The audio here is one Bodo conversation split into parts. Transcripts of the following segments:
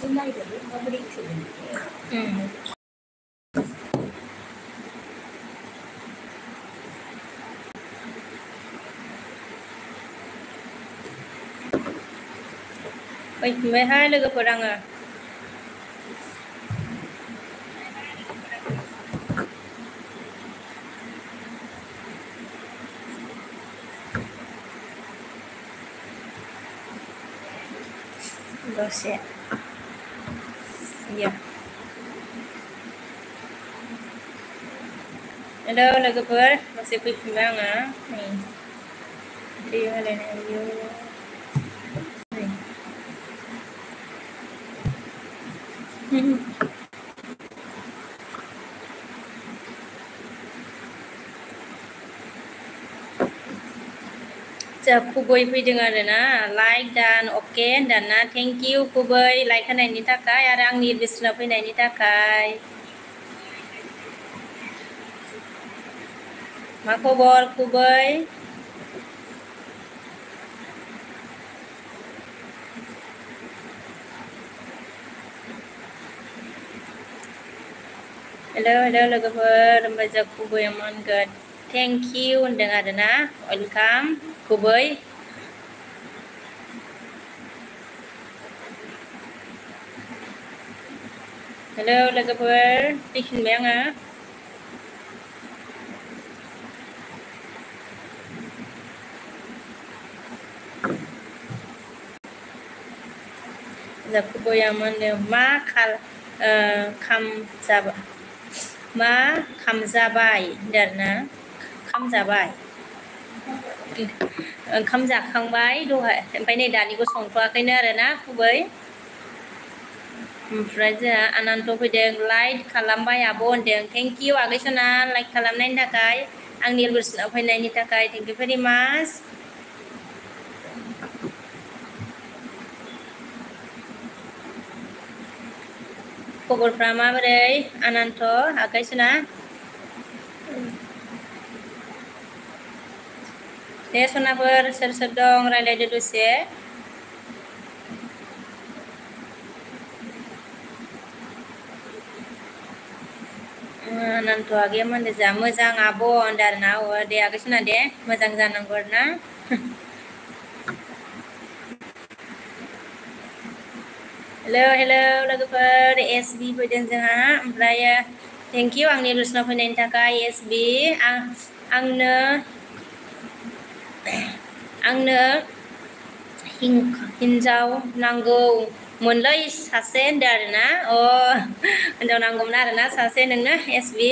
Trên đây thì nó mới định sử dụng. May hai laga perang ah. Dosa. Ya. Hello laga per masih perang ah. Nih. Dia lena yo. Kuboy fैदों आरोना like dan oke dan na thank you Kuboy like होनायनि थाखाय आरो आंनि बिसनाव फैनायनि थाखाय मा खबर Kuboy hello लोगोफोर ओमफ्राय जों Kuboy मोनगोन thank you होनदों आरोना welcome Kuboy hello लोगोफोर फैफिनबाय आङो Kuboy मोनदों मा खामजाबाय होनदोंना खामजाबाय ओंखाम जाखांबाय दहाय ओमफ्राय नै दानिखौ संथ'वाखैनो आरोना Kuboy ओमफ्राय जोंहा आनन्द फैदों लाइक खालामबाय आब' होनदों थेंक इउ आगै सना लाइक खालामनायनि थाखाय आंनि एलबेसनाव फैनायनि थाखाय थेंक इउ भेरि माच खबरफ्रा माबोरै आनन्द आगै सना दे सनाफोर सोर सोर दं रायलायदो दसे आनन्द आगैया मोनदो जा मोजां आब' होनदों आरोना दे आगै सना दे मोजां जानांगौ आरोना हेलो लोगोफोर एसबी फैदों जोंहा ओमफ्राय थेंक इउ आंनि एलबेसनाव फैनायनि थाखाय एसबी आंनो हिन्जाव नांगौमोनलै सासे होनदों आरोना हिन्जाव नांगौमोन आरोना सासे नोंनो एसबी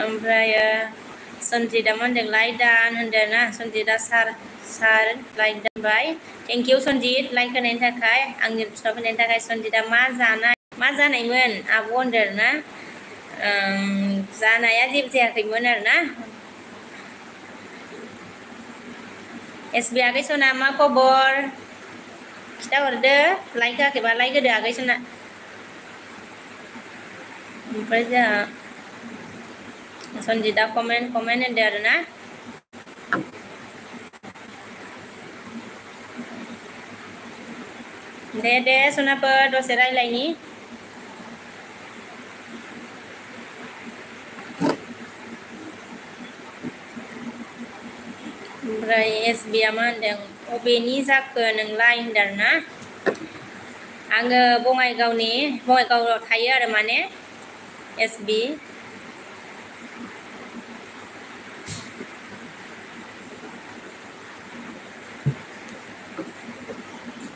ओमफ्राय सन्जिता मोनदों लाइक दान होनदों ना सन्जिता सार लाइक दानबाय थेंक इउ सन्जित लाइक होनायनि थाखाय आंनि एलबेसनाव फैनायनि थाखाय सन्जिता मा जानायमोन आब' होनदों आरोना जानाया जेबो जायाखैमोन आरोना एसबी आगै सना मा खबर खिथाहरदो लाइक होआखैबा लाइक होदो आगै सना ओमफ्राय जोंहा सन्जिता कमेन्ट होनदो आरोना दे सनाफोर दसे रायलायनि ओमफ्राय एसबीआ मा होनदों अबेनि जाखो नोंलाय होनदों आरोना आङो बङाइगावआव थायो आरो माने एसबी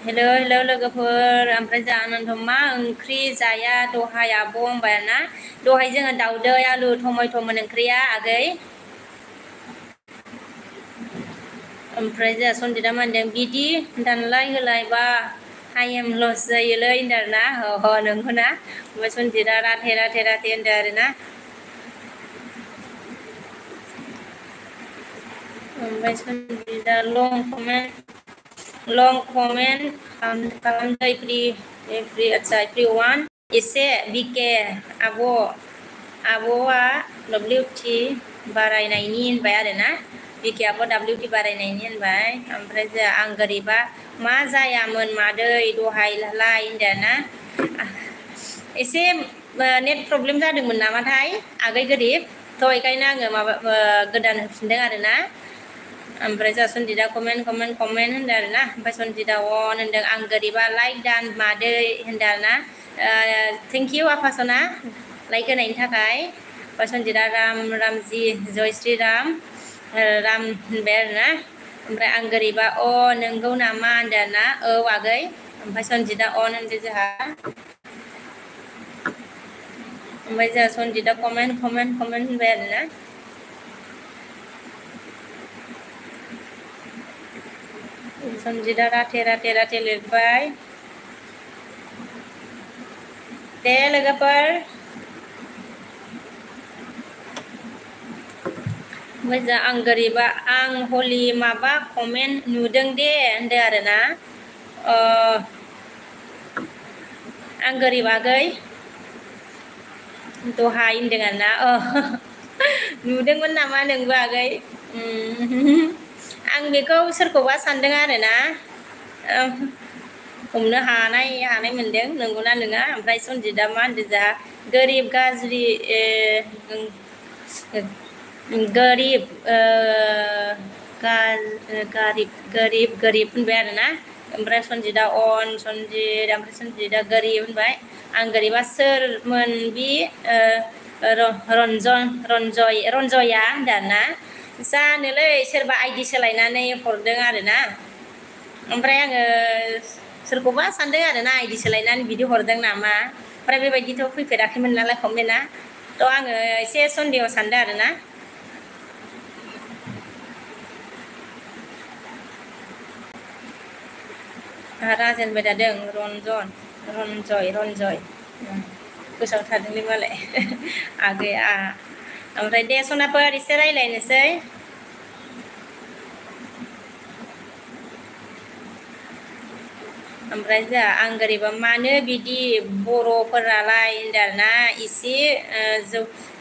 हेलो लोगोफोर ओमफ्राय जोंहा आनन्द मा ओंख्रि जाया दहाय आब' होनबाय आरोना दहाय जोङो दाउदै आलु टमेट'मोन ओंख्रिया आगै ओमफ्राय जोंहा सन्जिता मा होनदों बिदि दानलाय होलाय बा टाइम लस जायोलै होनदों आरोना नोंखौना ओमफ्राय सन्जिता राधे होनदों आरोना ओमफ्राय सन्जिता लं कमेन्ट खालामदो एभ्रिवान एसे बिके आब'आ WT बारायनायनि होनबाय आरोना बिकियाबो WT बारायनायनि होनबाय ओमफ्राय जोंहा आं गोरिबा मा जायामोन मादै दहायलाय होनदों ना एसे नेट प्रब्लेम जादोंमोन नामाथाय आगै गोरिब थ' बेखायनो आङो माबा गोदान होफिनदों आरोना ओमफ्राय जोंहा सन्जिदा कमेन्ट होनदों आरोना ओमफ्राय सन्जिदा अन होनदों आं गोरिबा लाइक दान मादै होनदों आरोना थेंक इउ आफासना लाइक होनायनि थाखाय ओमफ्राय सन्जिदा रामजि जयश्री राम होनबाय आरोना ओमफ्राय आं गोरिबा अ नोंगौ नामा होनदों आरोना औ आगै ओमफ्राय सन्जिदा अन होनदों जोंहा ओमफ्राय जोंहा सन्जिदा कमेन्ट होनबाय आरोना सन्जिदा राथे लिरबाय दे लोगोफोर ओमफ्राय जोंहा आं गोरिबा आं हलि माबा कमेन्ट नुदों दे होनदों आरोना आं गोरिब आगै दहाय होनदों आरोना नुदोंमोन नामा नोंबो आगै आं बेखौ सोरखौबा सानदों आरोना हमनो हानाय मोनदों नंगौना नङा ओमफ्राय सन्जिदा मा होनदों जोंहा गोरिब गाज्रि गोरिब होनबाय आरोना ओमफ्राय सन्जिदा अन ओमफ्राय सन्जिदा गोरिब होनबाय आं गोरिबा सोरमोन बि रन्जया होनदों आरोना जानोलै सोरबा आइडि सोलायनानै हरदों आरोना ओमफ्राय आङो सोरखौबा सानदों आरोना आइडि सोलायनानै बिदि हरदों नामा ओमफ्राय बेबायदिथ' फैफेराखैमोन नालाय कमेन्टआ थ' आङो एसे सन्देह सानदों आरोना राजेन बाय थादों रन्जय गोसोआव थादोंलै मालाय आगैया ओमफ्राय दे सनाफोर एसे रायज्लायनोसै ओमफ्राय जोंहा आं गोरिबा मानो बिदि बर'फोरालाय होनदों आरोना एसे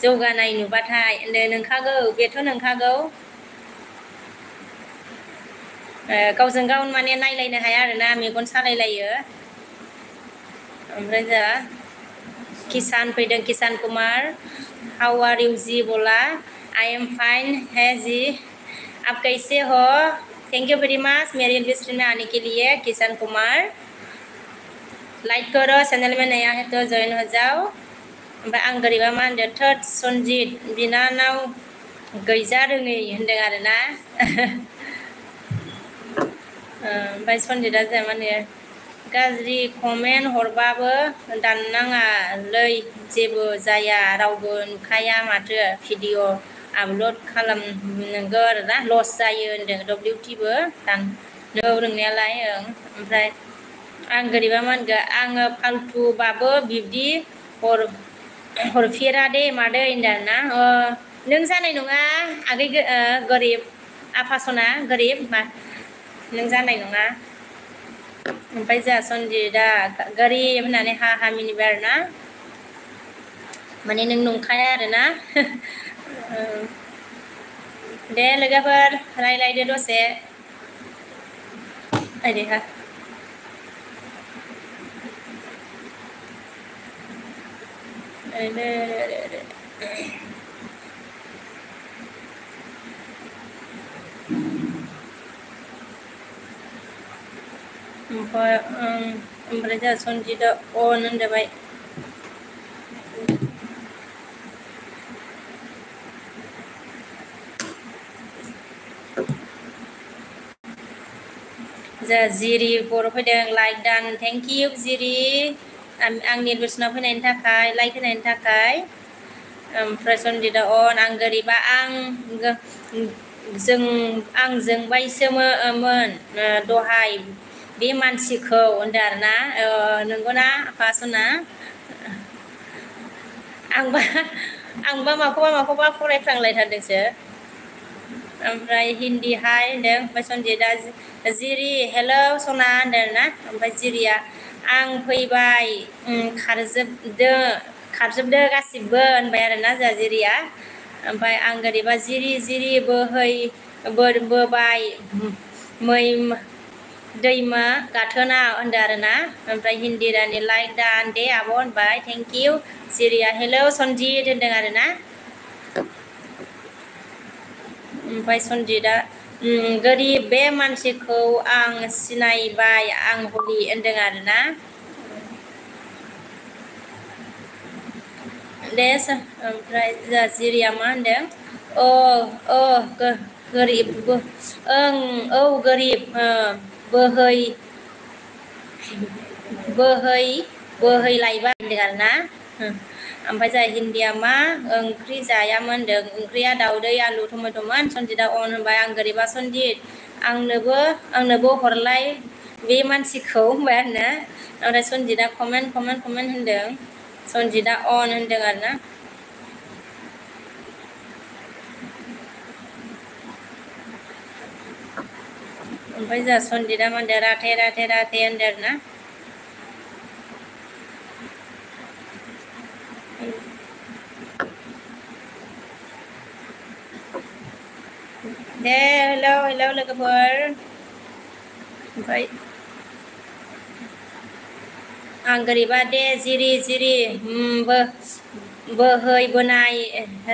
जौगानाय नुबाथाय होनदों नोंखागौ बेथ' नोंखागौ गावजों गाव माने नायलायनो हाया आरोना मेगन सालायलायो ओमफ्राय जोंहा किसान फैदों किसान कुमार हाउ आर इउ जी बोला आई एम फाइन है जी आप कैसे हो थैंक यू वेरी मच मेरी इंडस्ट्री में आने के लिए किसान कुमार लाइक करो चैनल में नया है तो ज्वाइन हो जाओ ओमफ्राय आं गोरिबा मा होनदों थोद सन्जित बिनानाव गैजा रोङै होनदों आरोना ओमफ्राय सन्जिदा जोंहा माने गाज्रि कमेन्ट हरबाबो दाननाङालै जेबो जाया रावबो नुखाया माथो भिडिअ आपल'ड खालामनांगौ आरोना लस जायो होनदों WTबो दाननो रोंनायालाय ओमफ्राय आं गोरिबा मा होनगोन आङो फाल्थुबाबो बिब्दि हरफेरा दे मादै होनदों आरोना नों जानाय नङा आगै गोरिब आफासना गोरिब नों जानाय नङा ओमफ्राय जोंहा सन्जिदा गोरिब होननानै हा मिनिबाय आरोना माने नों नंखाया आरोना दे लोगोफोर रायज्लायदो दसे आइदिहा ओमफ्राय जोंहा सन्जिदा अन होनजाबाय जोंहा जिरि बर' फैदों लाइक दान थेंक इउ जिरि आंनि बोसोनाव फैनायनि थाखाय लाइक होनायनि थाखाय ओमफ्राय सन्जिदा अन आं गोरिबा आं जोंबायसोमोन दहाय बे मानसिखौ होनदों आरोना नंगौना आफासना आंबा माखौबा फरायफ्लांलायथारदोंसो ओमफ्राय हिन्दी हाय होनदों ओमफ्राय सन्जिदा जिरि हेलौ सना होनदों आरोना ओमफ्राय जिरिया आं फैबाय खारजोबदो गासिबो होनबाय आरोना जोंहा जिरिया ओमफ्राय आं गोरिबा जिरि बोबाय मै दैमा गाथोना होनदों आरोना ओमफ्राय हिन्दी रानि लाइक दान दे आब' होनबाय थेंक इउ जिरिया हेलौ सनजित होनदों आरोना ओमफ्राय सनजितआ गोरिब बे मानसिखौ आं सिनायबाय आं हलि होनदों आरोना दे ओमफ्राय जिरिया मा होनदों गोरिब ओं औ गोरिब बोहैलायबाय होनदों आरोना ओमफ्राय जाय हिन्दीया मा ओंख्रि जायामोन होनदों ओंख्रिया दाउदै आलु टमेट'मोन सनजितआ अन होनबाय आं गोरिबा सनजित आंनोबो हरलाय बे मानसिखौ होनबाय आरोना ओमफ्राय सनजितआ कमेन्ट होनदों सनजितआ अन होनदों आरोना ओमफ्राय जोंहा सनजितआ मा होनदों राधे होनदों आरोना दे हेलौ लोगोफोर ओमफ्राय आं गोरिबा दे जिरि बोहैबोनाय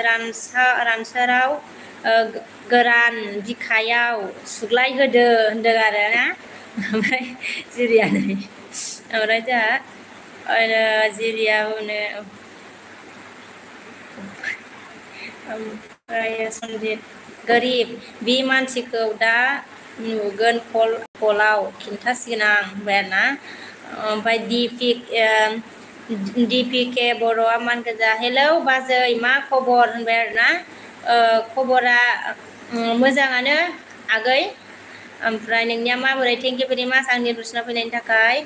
रानसाराव गोरान बिखायाव सुग्लायहोदो होनदों आरोना ओमफ्राय जिरिया नै ओमफ्राय जोंहा जिरिया होनो ओमफ्राय सनजित गोरिब बे मानसिखौ दा नुगोन कलाव खिन्थासिगोन आं होनबाय आरोना ओमफ्राय दिपिके बर'आ मान गोजा हेलौ बाजै मा खबर होनबाय आरोना खबरा मोजाङानो आगै ओमफ्राय नोंनिया माबोरै थेंक इउ भेरि माच आंनि दर्शनाव फैनायनि थाखाय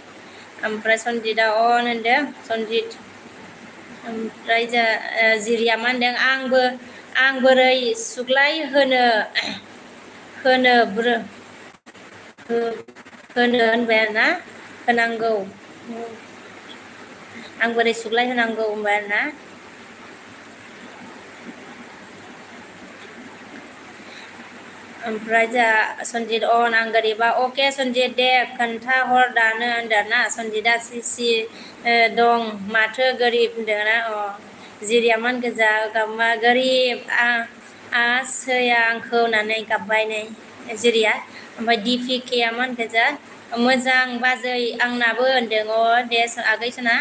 ओमफ्राय सनजितआ अन होनदों सनजित ओमफ्राय जिरिया मा होनदों आं बोरै सुग्लाय होनबाय आरोना होनांगौ आं बोरै सुग्लाय होनांगौ होनबाय आरोना ओमफ्राय जोंहा सनजित अन आं गोरिबा अके सनजित दे खोन्थाहर दानो होनदों ना सनजितआ सिसि दं माथो गोरिब होनदोंना जिरिया मान गोजा गाबा गोरिब सैया आंखौ होननानै गाबबाय नै जिरिया ओमफ्राय दिपिकेया मान गोजा मोजां बाजै आंनाबो होनदों दे आगै सना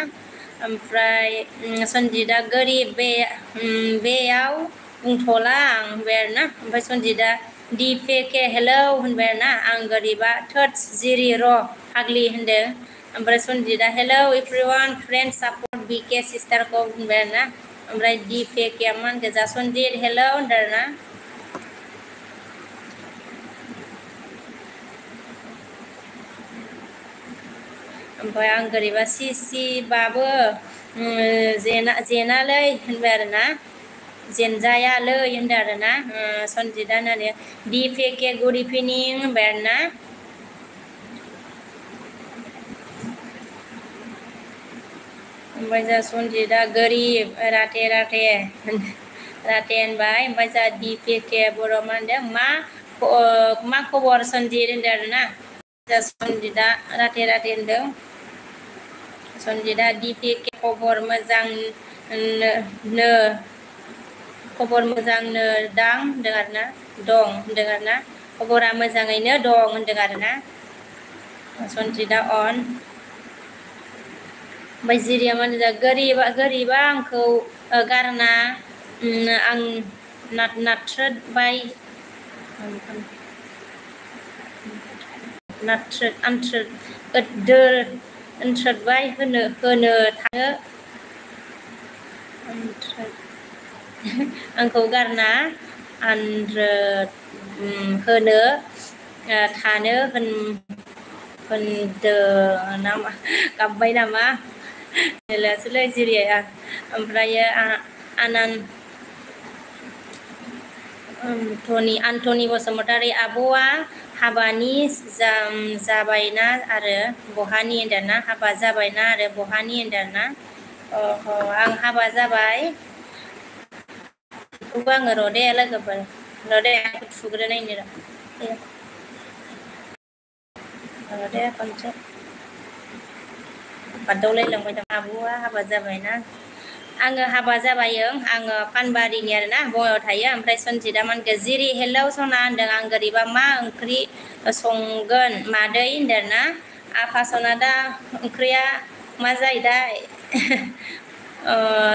ओमफ्राय सनजितआ गोरिब बेयाव बुंथ'ला आं होनबाय आरोना ओमफ्राय सनजितआ दिपिके हेलौ होनबाय आरोना आं गोरिबा थोद जिरि र' फाग्लि होनदों ओमफ्राय सनजितआ हेलौ एभ्रिवान फ्रेन्ड सापर्ट बिके सिस्टारखौ होनबाय आरोना ओमफ्राय दिपिकेया मान गोजा सनजित हेलौ होनदों आरोना ओमफ्राय आं गोरिबा सिबाबो जेनालै होनबाय आरोना जेनजायालै होनदों आरोना सनजितआ होननानै दिपिके गुड इभिनिं होनबाय आरोना ओमफ्राय जोंहा सनजितआ गोरिब राथे होनबाय ओमफ्राय जोंहा दिपिके बर' मा होनदों मा खबर सनजित होनदों आरोना जोंहा सनजितआ राथे होनदों सनजितआ दिपिके खबर मोजांनो दां होनदों आरोना दं होनदों आरोना खबरा मोजाङैनो दं होनदों आरोना सनजितआ अन ओमफ्राय जिरिया मा होनदों गोरिबा आंखौ गारना आं नाथ्रोदबाय होनो थाङो आंखौ गारना होनो थानो होनदों नामा गाबबाय नामा लासैलाय जिरिया ओमफ्रायो आन्थनि बसुमतारी आब'आ हाबानि जाबायना आरो बहानि होनदोंना हाबा जाबायना आरो बहानि होनदोंना आं हाबा जाबाय बेखौबो आङो र' दे लोगोफोर र' दे आंखौ थुग्रोनायनि र' दे खनसे बादावलायलांबाय दं आब'आ हाबा जाबायना आङो हाबा जाबायो आङो पानबारिनि आरोना बङाइआव थायो ओमफ्राय सनजितआ मानखो जिरि हेलौ सना होनदों आं गोरिबा मा ओंख्रि संगोन मादै होनदों ना आफा सना दा ओंख्रिया मा जायोथाय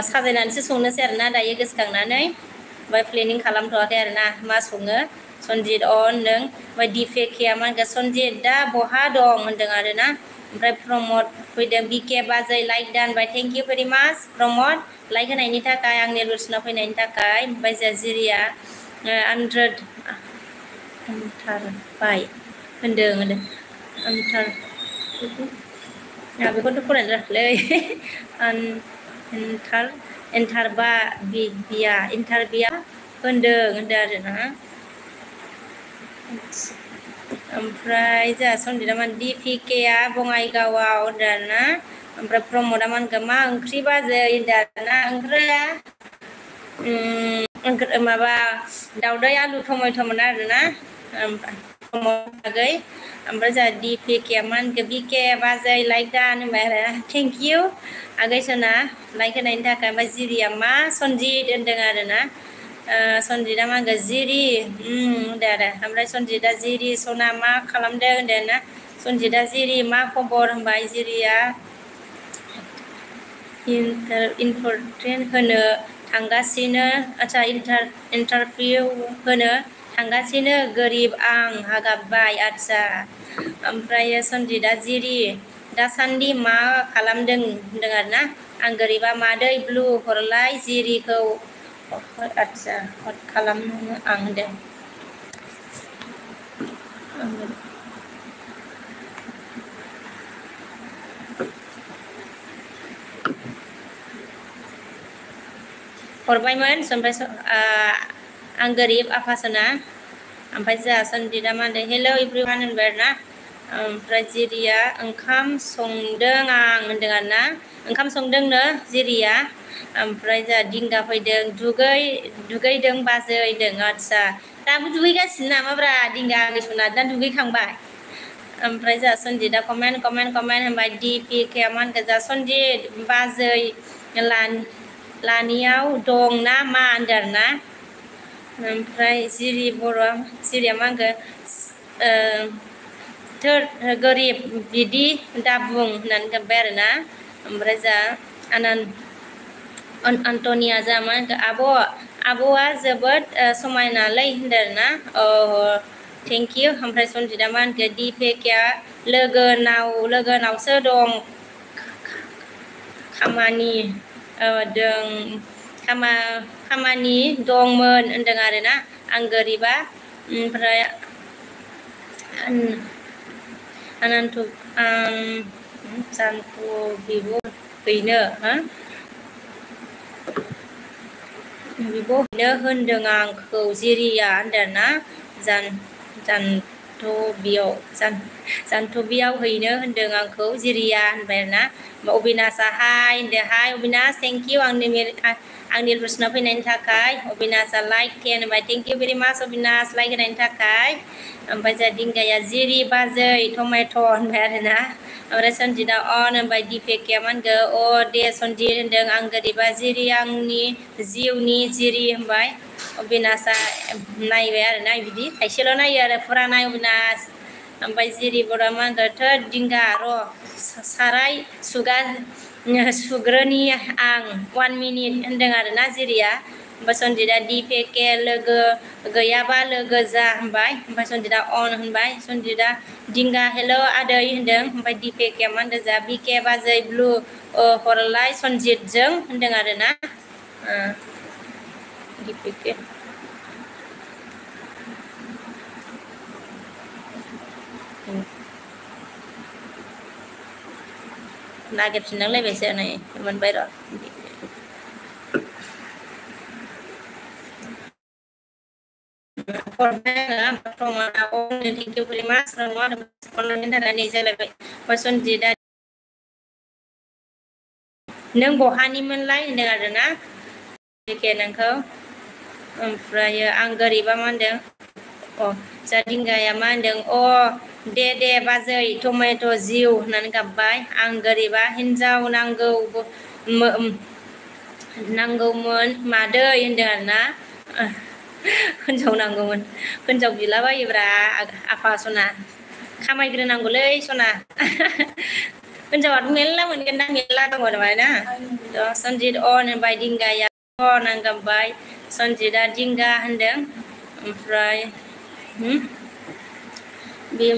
साजायनानैसो संनोसै आरोना दायो गोसोखांनानै ओमफ्राय प्लेनिं खालामथ'वाखै आरोना मा सङो सनजित होनदों ओमफ्राय दिपेकिया मा होनगोन सनजित दा बहा दं होनदों आरोना ओमफ्राय प्रमद फैदों बिके बाजै लाइक दानबाय थेंक इउ भेरि माच प्रमद लाइक होनायनि थाखाय आंनि रुल्सनाव फैनायनि थाखाय ओमफ्राय जिरिया आन्थारबाय होनदों बेखौथ' फरायनो रोङाखैलै इन्टारभिया होनदों आरोना ओमफ्राय जोंहा सनजितआ मा दिपिकाया बङाइगावआव होनदों आरोना ओमफ्राय प्रमदआ मा होनगोन मा ओंख्रि बाजै होनदों आरोना ओंख्रिया माबा दावदै आलु टमेट'मोन आरोना ओमफ्राय जोंहा दिपिकाया मा होनगोन बिके बाजै लाइक दान होनबाय आरो थेंक इउ आगै सना लाइक होनायनि थाखाय ओमफ्राय जिरिया मा सनजित होनदों आरोना सनजितआ मा होनगोन जिरि होनदों आरो ओमफ्राय सनजितआ जिरि सना मा खालामदों होनदों ना सनजितआ जिरि मा खबर होनबाय जिरिया इम्परटेन्ट होनो थांगासिनो आच्छा इन्टारभिउ होनो थांगासिनो गोरिब आं हागाबबाय आच्छा ओमफ्राय सनजितआ जिरि दासान्दि मा खालामदों होनदों आरोना आं गोरिबा मादै ब्लु हरलाय जिरिखौ आच्छा हट खालामनो आं होनदों हरबायमोन ओमफ्राय आं गोरिब आफासना ओमफ्राय जोंहा सनजितआ मा होनदों हेलौ एभ्रिवान होनबाय आरोना ओमफ्राय जिरिया ओंखाम संदों आं होनदों आरोना ओंखाम संदोंनो जिरिया ओमफ्राय जोंहा दिंगा फैदों दुगैदों बाजै होनदों आच्छा दाबो दुगैगासिनो नामाब्रा दिंगा आगै सना दा दुगैखांबाय ओमफ्राय जोंहा सनजितआ कमेन्ट होनबाय दिपिकाया मा होनगोन जोंहा सनजित बाजै लानियाव दं ना मा होनदों आरोना ओमफ्राय जिरिया मा होनगोन गोरिब बिदि दाबुं होननानै गाबबाय आरोना ओमफ्राय जोंहा आन्टनिया जोंहा मा होनगोन आब'आ जोबोद समायनालै होनदों आरोना थेंक इउ ओमफ्राय सनजितआ मा होनगोन दिपेकाया लोगोनावसो दं खामानि दंमोन होनदों आरोना आं गोरिबा ओमफ्राय जानथु बिब' हैनो होनदों आंखौ जिरिया होनदों ना जानथबियाव हैनो होनदों आंखौ जिरिया होनबाय आरोना अबिनाशआ हाय होनदों हाय अबिनाश थेंक इउ आंनि रुल्सनाव फैनायनि थाखाय अबिनाशआ लाइक 10 होनबाय थेंक इउ भेरि माच अबिनाश लाइक होनायनि थाखाय ओमफ्राय जोंहा दिंगाया जिरि बाजै टमेट' होनबाय आरोना ओमफ्राय सनजितआ अन होनबाय दिपेकाया मा होनगोन अ दे सनजित होनदों आं गोरिबा जिरि आंनि जिउनि जिरि होनबाय अबिनाशआ नायबाय आरोना बिदि खायसेल' नायो आरो फुरा नाय अबिनाश ओमफ्राय जिरि बर'आ मा होनगोन थोद दिंगा र' साराय सुग्रोनि आं 1 मिनिट होनदों आरोना जिरिया ओमफ्राय सनजितआ दिपेके लोगो गैयाबा लोगो जा होनबाय ओमफ्राय सनजितआ अन होनबाय सनजितआ दिंगा हेलौ आदै होनदों ओमफ्राय दिपेकाया मा होनदों जा बिके बाजै ब्लु हरलाय सनजितजों होनदों आरोना दिपेके नागिरफिननांलायबायसो नै मोनबाय र' थेंक इउ भेरि माच सनजितआ नों बहानिमोनलाय होनदों आरोना नोंखौ ओमफ्राय आं गोरिबा मा होनदों अ जादिंगाया मा होनदों अ दे बाजै टमेट' जिउ होननानै गाबबाय आं गोरिबा हिन्जाव नांगौमोन मादै होनदों आरोना हिन्जाव नांगौमोन हिन्जाव बिलाबायोब्रा आफा सना खामायग्रोनांगौलै सना हिन्जावाथ' मेरला मोनगोन ना मेरला दङ ना सनजित अन होनबाय दिंगाया अन आं गाबबाय सनजितआ दिंगा होनदों ओमफ्राय बे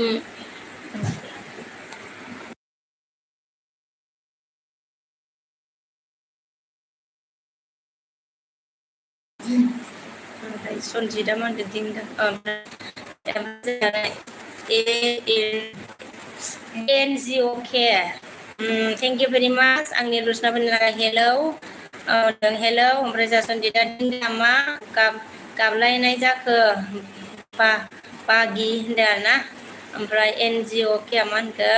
सनजितआ मा होनदों दिंगा NGOK थेंक इउ भेरि माच आंनि रुसनाफोरनि थाखाय हेलौ हेलौ ओमफ्राय जा सनजितआ दिंगा मा गाबलायनाय जाखो बागि होनदों आरोना ओमफ्राय NGOK मा होनखो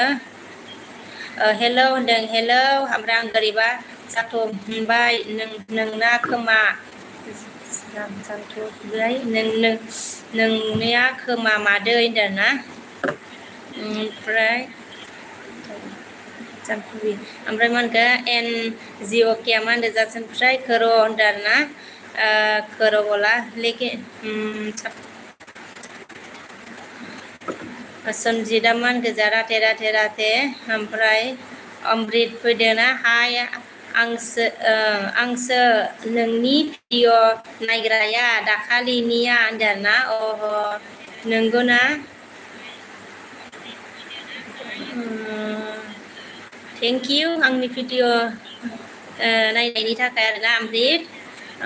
हेलौ होनदों हेलौ ओमफ्राय आं गोरिबा जाथ'बाय नोंना खोमा जाथ'बाय नोंनिया खोमा मादै होनदों ना ओमफ्राय ओमफ्राय मा होनखो NGOK मा होनदों जासन फ्राय खोर' होनदों आरोना खोर'बला लेके सनजितआ मा होनखो जा राथे ओमफ्राय अमृत फैदों ना हाय आंसो नोंनि भिडिअ नायग्राया दाखालिनिया होनदों आरोना नंगौ ना थेंक इउ आंनि भिडिअ नायनायनि थाखाय आरोना अमृत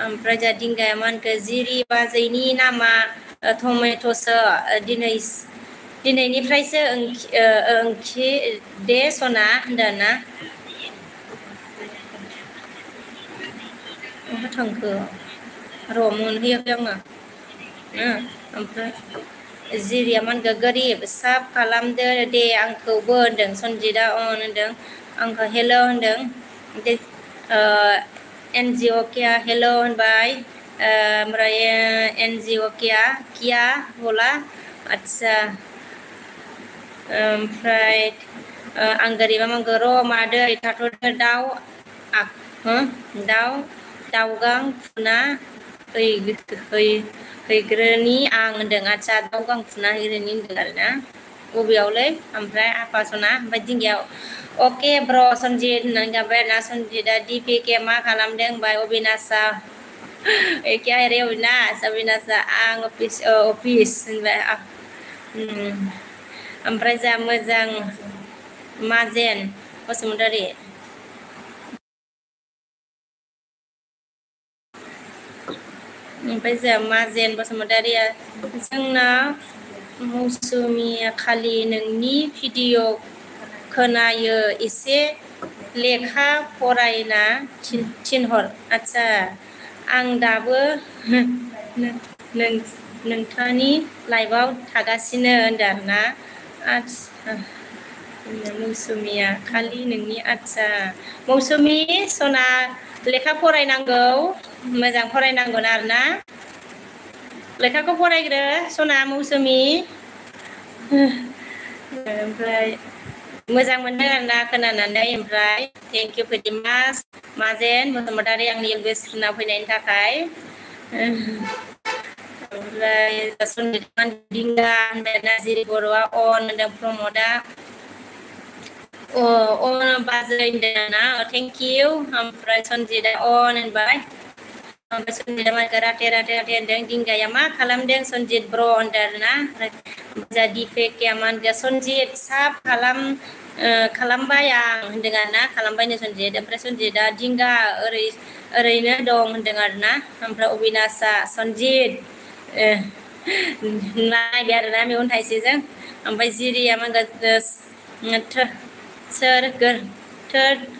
ओमफ्राय जा दिंगाया मा होनखो जिरि बाजैनि नामा टमेट'सो दिनैनिफ्रायसो ओंखि दे सना होनदों ना बहा थांखो र' मोनहैयाखै आङो ओमफ्राय जिरिया मा होनखो गोरिब साब खालामदो दे आंखौबो होनदों सनजितआ अन होनदों आंखौ हेल' होनदों NGOK हेल' होनबाय ओमफ्राय NGOK किया बोला आदसा ओमफ्राय आं गोरिबा मांगो र' मादै थाथ'दो दाउगां फुना हैग्रोनि आं होनदों आदसा दाउगां फुना हैग्रोनि होनदों आरोना बबेयावलै ओमफ्राय आफा सना ओमफ्राय दिंगायाव अके ब्र' सनजित होननानै गाबबाय आरोना सनजितआ DPK मा खालामदों होनबाय अबिनाशआ एखे आरे अबिनाशआ आं अफिस होनबाय ओमफ्राय जा मोजां माजेन बसुमतारी ओमफ्राय जोंहा माजेन बसुमतारिया जोंना मौसुमिया खालि नोंनि भिडिअ खोनायो एसे लेखा फरायना थिनहर आदसा आं दाबो नोंथांनि लाइभआव थागासिनो होनदों आरोना आदसा मौसुमिया खालि नोंनि आदसा मौसुमि सना लेखा फरायनांगौ मोजां फरायनांगोन आरोना लेखाखौ फरायग्रो सना मौसुमि ओमफ्राय मोजां मोनदों आरोना खोनानानै ओमफ्राय थेंक इउ भेरि माच माजेन बसुमतारी आंनि इलबेस्टनाव फैनायनि थाखाय ओमफ्राय सनजित दिंगा होनबाय नाजिरि बर'आ अन होनदों प्रमदआ बाजै होनदों ना थेंक इउ ओमफ्राय सनजितआ अन होनबाय ओमफ्राय सनजितआ मानखो राथे होनदों दिंगाया मा खालामदों सनजित ब्र' होनदों आरोना जा दिपेकिया मा होनखो सनजित साब खालामबाय आं होनदों आरोना खालामबायनो सनजित ओमफ्राय सनजितआ दिंगा ओरैनो दं होनदों आरोना ओमफ्राय अबिनाशआ सनजित नायबाय आरोना मेगन थाइसेजों ओमफ्राय जिरिया मा होनगोन सोर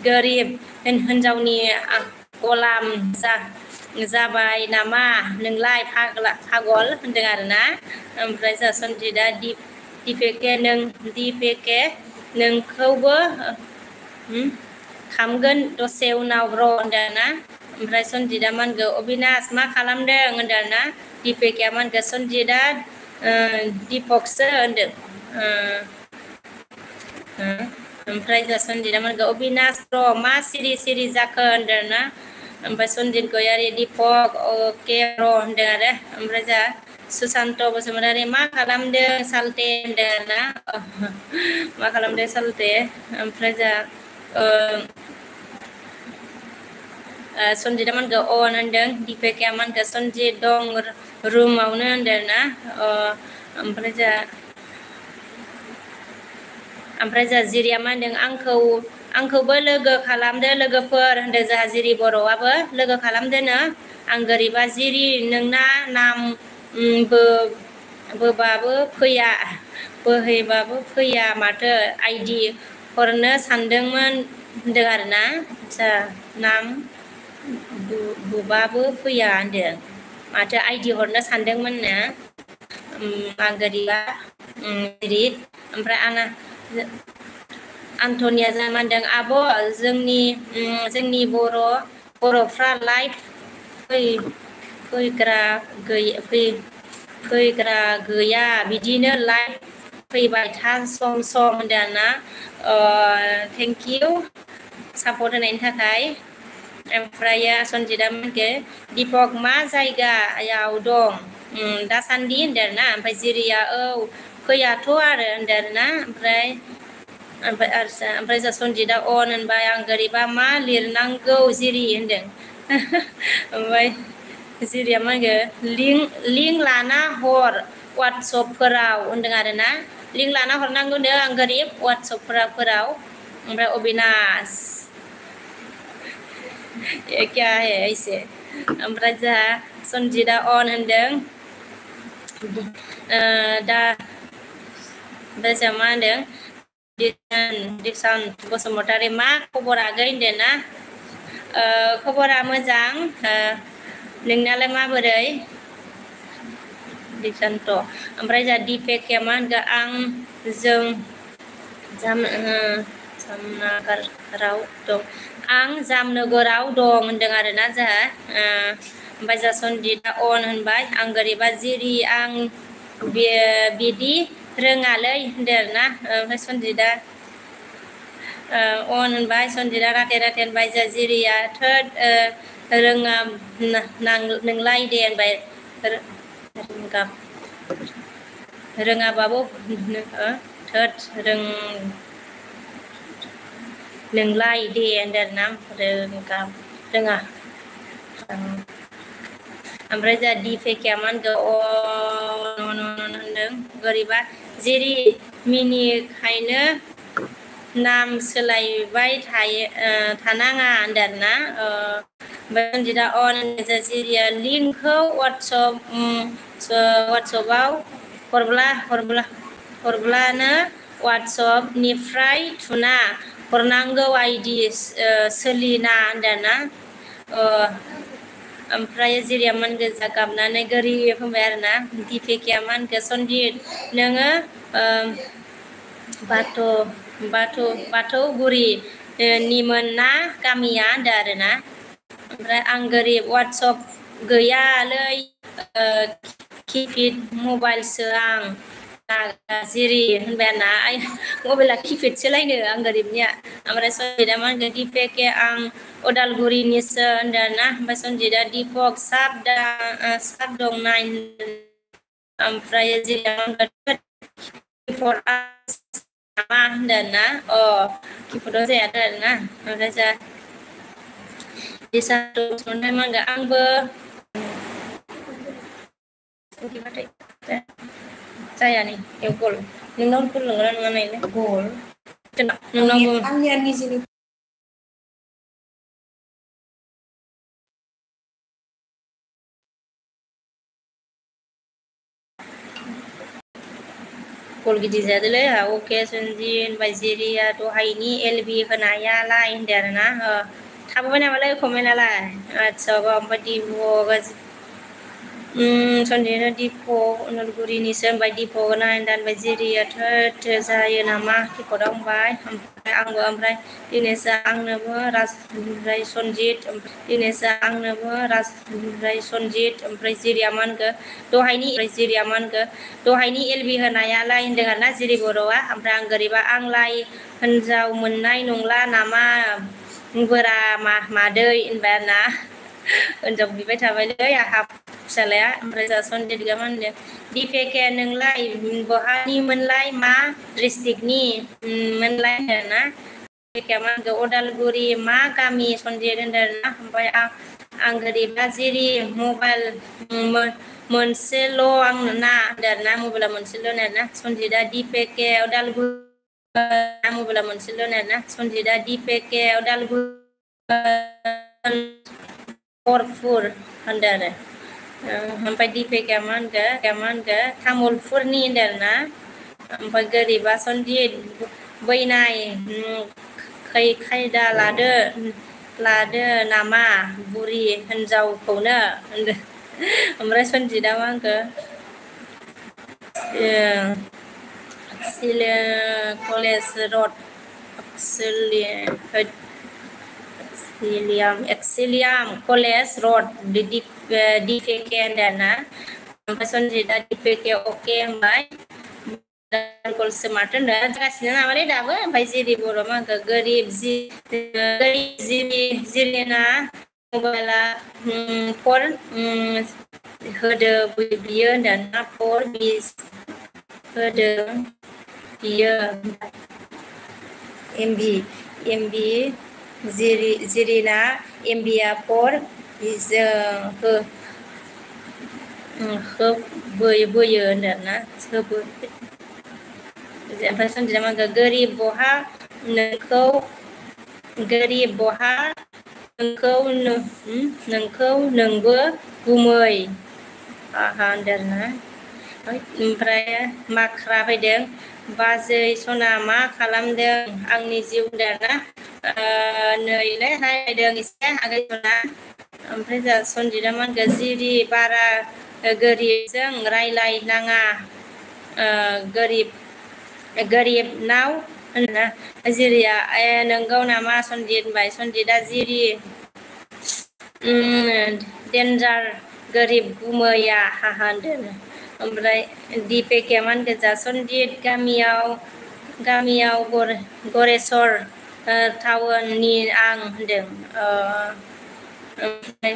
गोरिब हिन्जावनि गलाम जाबाय नामा नोंलाय पागल होनदों आरोना ओमफ्राय जोंहा सनजितआ दिपेके नोंखौबो खामगोन दसे उनाव र' होनदों ना ओमफ्राय सनजितआ मा होनगौ अबिनाश मा खालामदों होनदों ना दिपेकिया मा होनगौ सनजितआ दिपकसो होनदों ओमफ्राय जा सनजितआ मा होनगौ अबिनाश र' मा सिरि सिरि जाखो होनदों ना ओमफ्राय सनजित गयारि दिपक अके र' होनदों आरो ओमफ्राय जा सुशान्त बसुमतारी मा खालामदों सालथे होनदों ना मा खालामदों सालथे ओमफ्राय जा सनजितआ मा होनगौ अन होनदों दिपेकिया मा होनगौ सनजित दं रुमावनो होनदों ना ओमफ्राय जा जिरिया मा होनदों आंखौबो लोगो खालामदो लोगोफोर होनदों जोंहा जिरि बर'आबो लोगो खालामदोनो आं गोरिबा जिरि नोंना नाम बोबाबो फैया बोहैबाबो फैया माथो आइडि हरनो सानदोंमोन होनदों आरोना आच्छा नाम बुबाबो फैया होनदों माथो आइडि हरनो सानदोंमोननो आं गोरिबा जिरि ओमफ्राय आंना आन्टनिया जा मा होनदों आब' जोंनि बर'फ्रा लाइफ फैग्रा गैया बिदिनो लाइफ फैबाय था सम होनदों ना थेंक इउ सापर्ट होनायनि थाखाय ओमफ्राय सनजितआ मा होनखो दिपक मा जायगायाव दं दासान्दि होनदों आरोना ओमफ्राय जिरिया औ फैयाथ' आरो होनदों आरोना ओमफ्राय जा सनजितआ अन होनबाय आं गोरिबा मा लिरनांगौ जिरि होनदों ओमफ्राय जिरिया मा होनगो लिंक लाना हर वाट्सएपफोराव होनदों आरोना लिंक लाना हरनांगौनो आं गोरिब वाट्सएपफोराव ओमफ्राय अबिनाश ये क्या है ऐसे ओमफ्राय जोंहा सनजितआ अन होनदों दा ओमफ्राय जोंहा मा होनदों दिसान बसुमतारी मा खबर आगै होनदों ना खबरा मोजां नोंनालाय माबोरै दिसान्त ओमफ्राय जोंहा दिपेकिया मा होनगोन आं जामनगराव दं होनदों आरोना जोंहा ओमफ्राय जोंहा सनजितआ अन होनबाय आं गोरिबा जिरि आं बिदि रोङालै होनदों आरोना ओमफ्राय सनजितआ अन होनबाय सनजितआ राथे होनबाय जोंहा जिरिया थोद रोङा नोंलाय दे होनबाय रोङाबाबो थोद नोंलाय दे होनदों आरोना रोङा ओमफ्राय जोंहा दिपेकिया मा होनगौ होनदों गोरिबा जिरि मिनिखायनो नाम सोलायबाय थानाङा होनदों आरोना ओमफ्राय सनजितआ अन होनदों जिरिया लिंकखौ वाट्सएपआव हरब्लानो वाट्सएपनिफ्राय थुना हरनांगौ आइडि सोलिना होनदों ना ओमफ्राय जिरिया मा होनगो जा गाबनानै गोरिब होनबाय आरोना दिपेकिया मा होनगो सनजित नोङो बाथौगुरि निमोन ना गामिया होनदों आरोना ओमफ्राय आं गोरिब वाट्सएप गैयालै किपेड मबाइलसो आं जिरि होनबाय आरोना मबाइला किपेडसोलायनो आं गोरिबनिया ओमफ्राय सनजितआ मा होनगोन दिपेकिया आं उदालगुरिनिसो होनदों आरोना ओमफ्राय सनजितआ दिपक साब दं नाइन ओमफ्राय जिरिया मा होनगोन मा होनदों ना किपेडआव जायाथ' आरोना ओमफ्राय जा दिसान्त बसुमतारी मा होनगोन आंबो जाया नै गल नोंनाव गल नंगौना नङा नायलाय गल नोंनावबो आंनिया निजेनि गल गिदिर जादोलै आंहा अके सनजित बायजिरिया दहायनि एलबि होनायालाय होनदों आरोना थाबोबाय नामालाय कमेन्टआलाय आदसा ओमफ्राय दिपक Sonjira Dipo Nurguriniसो ओमफ्राय दिप'ना ओमफ्राय जिरिया थो जायो नामा खिफोदाव ओमफ्राय आंबो ओमफ्राय दिनेशआ आंनोबो ओमफ्राय सनजित दिनेशआ आंनोबो ओमफ्राय सनजित ओमफ्राय जिरिया मा होनखो दहायनि ओमफ्राय जिरिया मा होनखो दहायनि एलबि होनायालाय होनदों आरोना जिरि बर'आ ओमफ्राय आं गोरिबा आंलाय हिनजाव मोननाय नंला नामा बोरा मादै होनबाय आरोना हिनजाव बिबाय थाबायलै आंहा फिसालाया ओमफ्राय जा सनजितआ मा होनदों दिपेके नोंलाय बहानिमोनलाय मा डिस्ट्रिक्टनि मोनलाय होनदों ना दिपेके मा होनदों अदालगुरि मा गामि सनजित होनदों ना ओमफ्राय आं गोरिबा जिरि मबाइल मोनसेल' आंनो ना होनदों ना मबाइला मोनसेल' ना सनजितआ दिपेके अदालगुरि मबाइला मोनसेल' ना सनजितआ दिपेके अदालगुरि परफुर होनदों आरो ओमफ्राय दिपेका मा होनखो तामुलपुरनि होनदों आरोना ओमफ्राय गोरिबा सनजित बैनाय खायदा लादो नामा बुरि हिनजावखौनो होनदों ओमफ्राय सनजितआ मा होनखो कलेज रड एक्सिलियाम कलेज रड दिपेके होनदों ना ओमफ्राय सनजितआ दिपेके अके होनबाय गलसो माथो होनदों जागासिनो नामालै दाबो ओमफ्राय जिरि बर' मा होनखो गोरिब जिरिना मबाइला फर होदो बियो होनदों ना फर बिस होदो बियो एमबि जिरिना एमबिआ फर बोयो होनदों ना ओमफ्राय सनजितआ मा होनखो गोरिब बहा नोंखौ नोंबो गुमै आहा होनदों ना ओमफ्राय माख्रा फैदों बाजै सना मा खालामदों आंनि जिउ होनदों ना नैलै रायलायदों एसे आगै सना ओमफ्राय जा सनजितआ मा होनखो जिरि बारा गोरिबजों रायलायनाङा गोरिबनाव होनना जिरिया नंगौ नामा सनजित होनबाय सनजितआ जिरि डेन्जार गोरिब गुमैया हाहा होनदों ओमफ्राय दिपेके मा होनखो जा सनजित गामियाव गरेस्वर टाउननि आं होनदों ओमफ्राय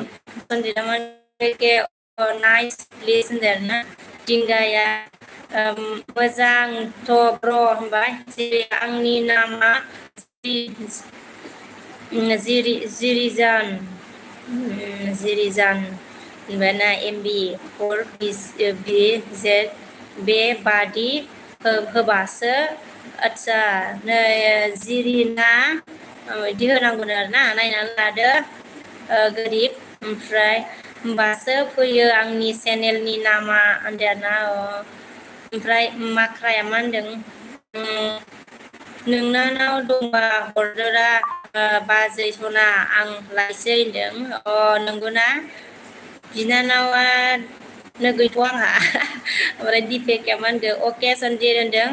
सनजितआ मा होनखो नाइस प्लेस होनदों आरोना दिंगाया मोजांथ' ब्र' होनबाय जेरै आंनि नामा जिरिजान होनबायना एमबि फर बिजेड बेबादि होबासो आदसा जिरिना बिदि होनांगौनो आरोना नायनानै लादो गोरिब ओमफ्राय होमबासो फैयो आंनि चेनेलनि नामा होनदों आरोना ओमफ्राय माख्राया मा होनदों नोंनाव दंबा हरदोरा बाजै सना आं लायसै होनदों नंगौना बिनानावा गैथ'आ आंहा ओमफ्राय दिपेकाया मा होनदों अके सनजित होनदों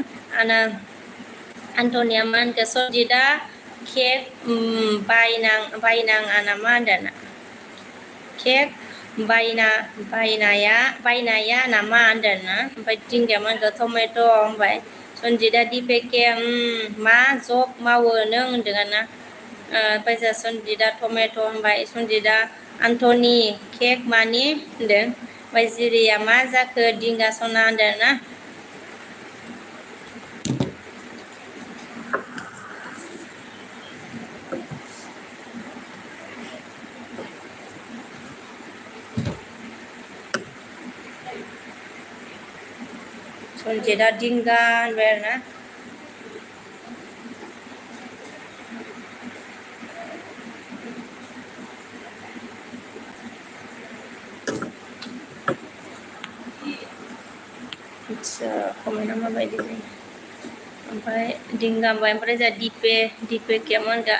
आन्टनिया मा होनखो सनजितआ केक बायनाङा नामा होनदों केक बायनाया नामा होनदों ना ओमफ्राय दिंगाया मा होनखो टमेट' होनबाय सनजितआ दिपेके मा जब मावो नों होनदों आरोना ओमफ्राय जा सनजितआ टमेट' होनबाय सनजितआ आन्टनि केक मानि होनदों ओमफ्राय जिरिया मा जाखो दिंगा सना होनदों ना सनजितआ दिंगा होनबाय आरोना कमेन्टआ माबायदि जायो ओमफ्राय दिंगा होनबाय ओमफ्राय जा दिपेकाया मा होनखो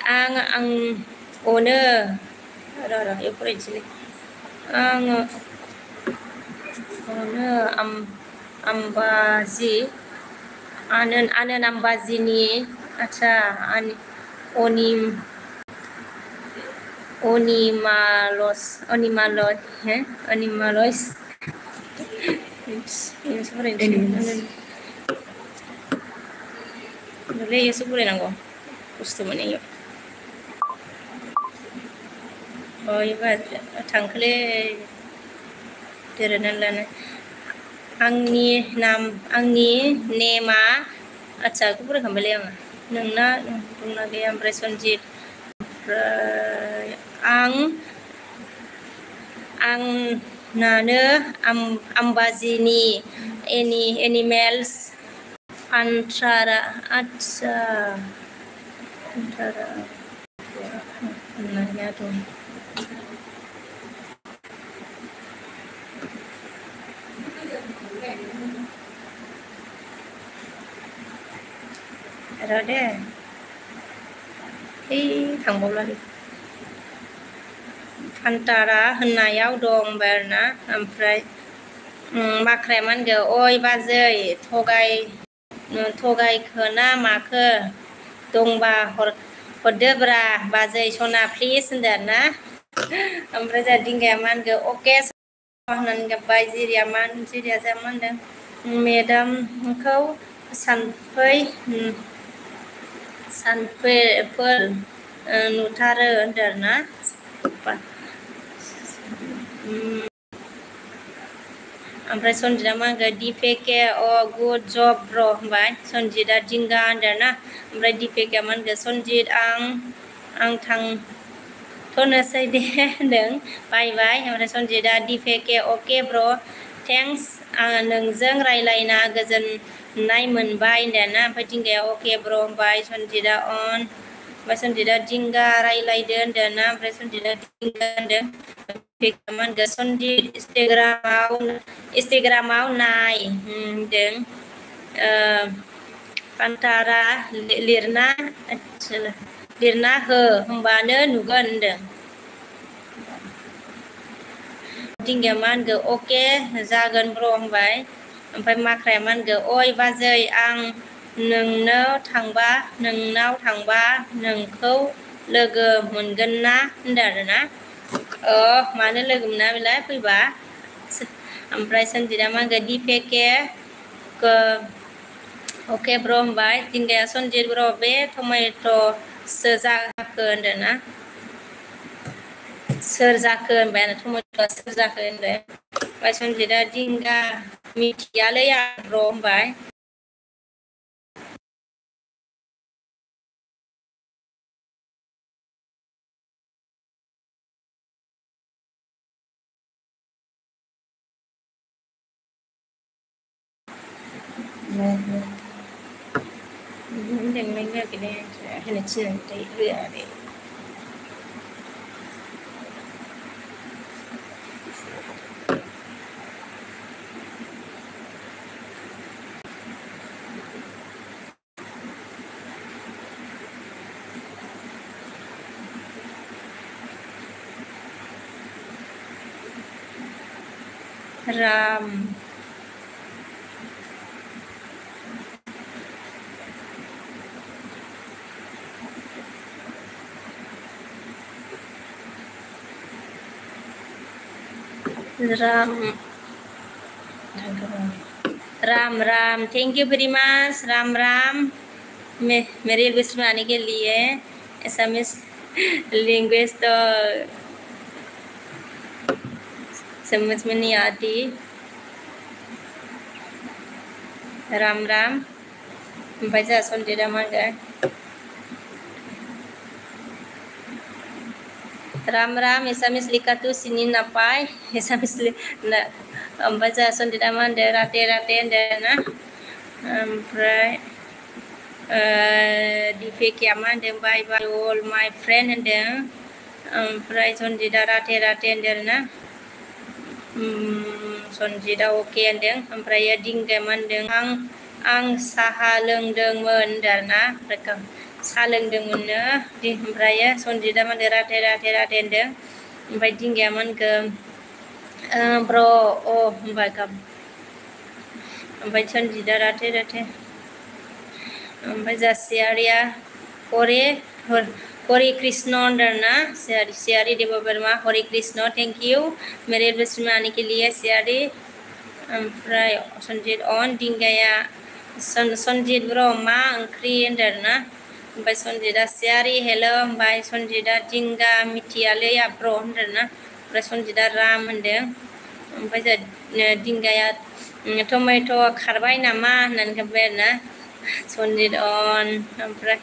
आं अनो र' फरायनोसैलै आङो Ambazi Anan Ambazini acha Onimalos ini sebenarnya boleh ya sebenarnya nanggo gusto mana yuk oh iya tangkle terenan lana Angni nema acha aku boleh kembali yang nungna gaya Sonjit ang nane Ambazini animals antara nanya tuh ada deh thằng bông lagi antara hennaयाव dong berna ओमफ्राय माख्रेमान गो ओइ बाजै थगायखोना माखो दंबा हरदोब्रा बाजै सना प्लिज होनदों ना ओमफ्राय जा दिंगाया मा होनगो अके होननानै गाबबाय जिरिया जा मा होनदों मेदामखौ सानफोर नुथारो होनदों ना ओमफ्राय सनजितआ मा होनगो दिपेके गुड जब ब्र होनबाय सनजितआ दिंगा होनदों ना ओमफ्राय दिपेके मा होनगो सनजित आं थांथ'नोसै दे होनदों बाय ओमफ्राय सनजितआ दिपेके अके ब्र थेंक्स नोंजों रायलायना गोजोननाय मोनबाय होनदों ना ओमफ्राय दिंगाया अके ब्र होनबाय सनजितआ अन ओमफ्राय सनजितआ दिंगा रायलायदो होनदों ना ओमफ्राय सनजितआ दिंगा होनदों मा होनगो सनजित Instagramaव नाय होनदों कान्टारा लिरना हो होमबानो नुगोन होनदों दिंगाया मा होनगो अके जागोन ब्र होनबाय ओमफ्राय माख्राया मा होनगो ओइ बाजै आं नोंनाव थांबा नोंखौ लोगो मोनगोन ना होनदों आरोना मानो लोगो मोना बेलाय फैबा ओमफ्राय सनजितआ मा होनगो दिपेके अके ब्र होनबाय दिंगाया सनजित ब्र बे टमेट'सो जाखो होनदों ना सोर जाखो होनबाय आरो टमेट'आ सोर जाखो होनदों ओमफ्राय सनजितआ दिंगा मिथियालै आं ब्र होनबाय đừng mấy cái này hay là chưa thấy lửa để ram Ram thank you very much Ram मेरे एल्बस में आने के लिए एसामिस लैंग्वेज तो समझ में नहीं आती राम बाजा सनजितआ मा होनगो राम एसामिस लिखातु सिनि नापाय एसामिस ओमफ्राय जा सनजितआ मा होनदो राते होनदो ना ओमफ्राय दिपेकिया मा होनदों बाय अल माय फ्रेन्ड होनदों ओमफ्राय सनजितआ राते होनदों ना सनजितआ अके होनदों ओमफ्राय दिंगाया मा होनदों आं साहा लोंदोंमोन होनदों ना साहा लोंदोंमोननो ओमफ्राय सनजितआ मा होनदों राते होनदों ओमफ्राय दिंगाया मा होनगो Bro, oh, welcome. Oमफ्राय सनजिदा राथे ओमफ्राय जासियारिया हरे कृष्ण अंदरना सियारी देव वर्मा हरे कृष्ण थैंक यू मेरे बसमा आने के लिए सियारी ओमफ्राय सनजित अन दिंगाया सनजित ब्रो मा ओंख्रि होनदोंना ओमफ्राय सनजिदा सियारी हेलो ओमफ्राय सनजिदा दिंगा मिथियालै ब्रो होनदोंना ओमफ्राय सनजिदा राम होनदों ओमफ्राय दिंगाया टमेट' खारबाय नामा होननानै खोन्थाबाय आरोना सनजित अन ओमफ्राय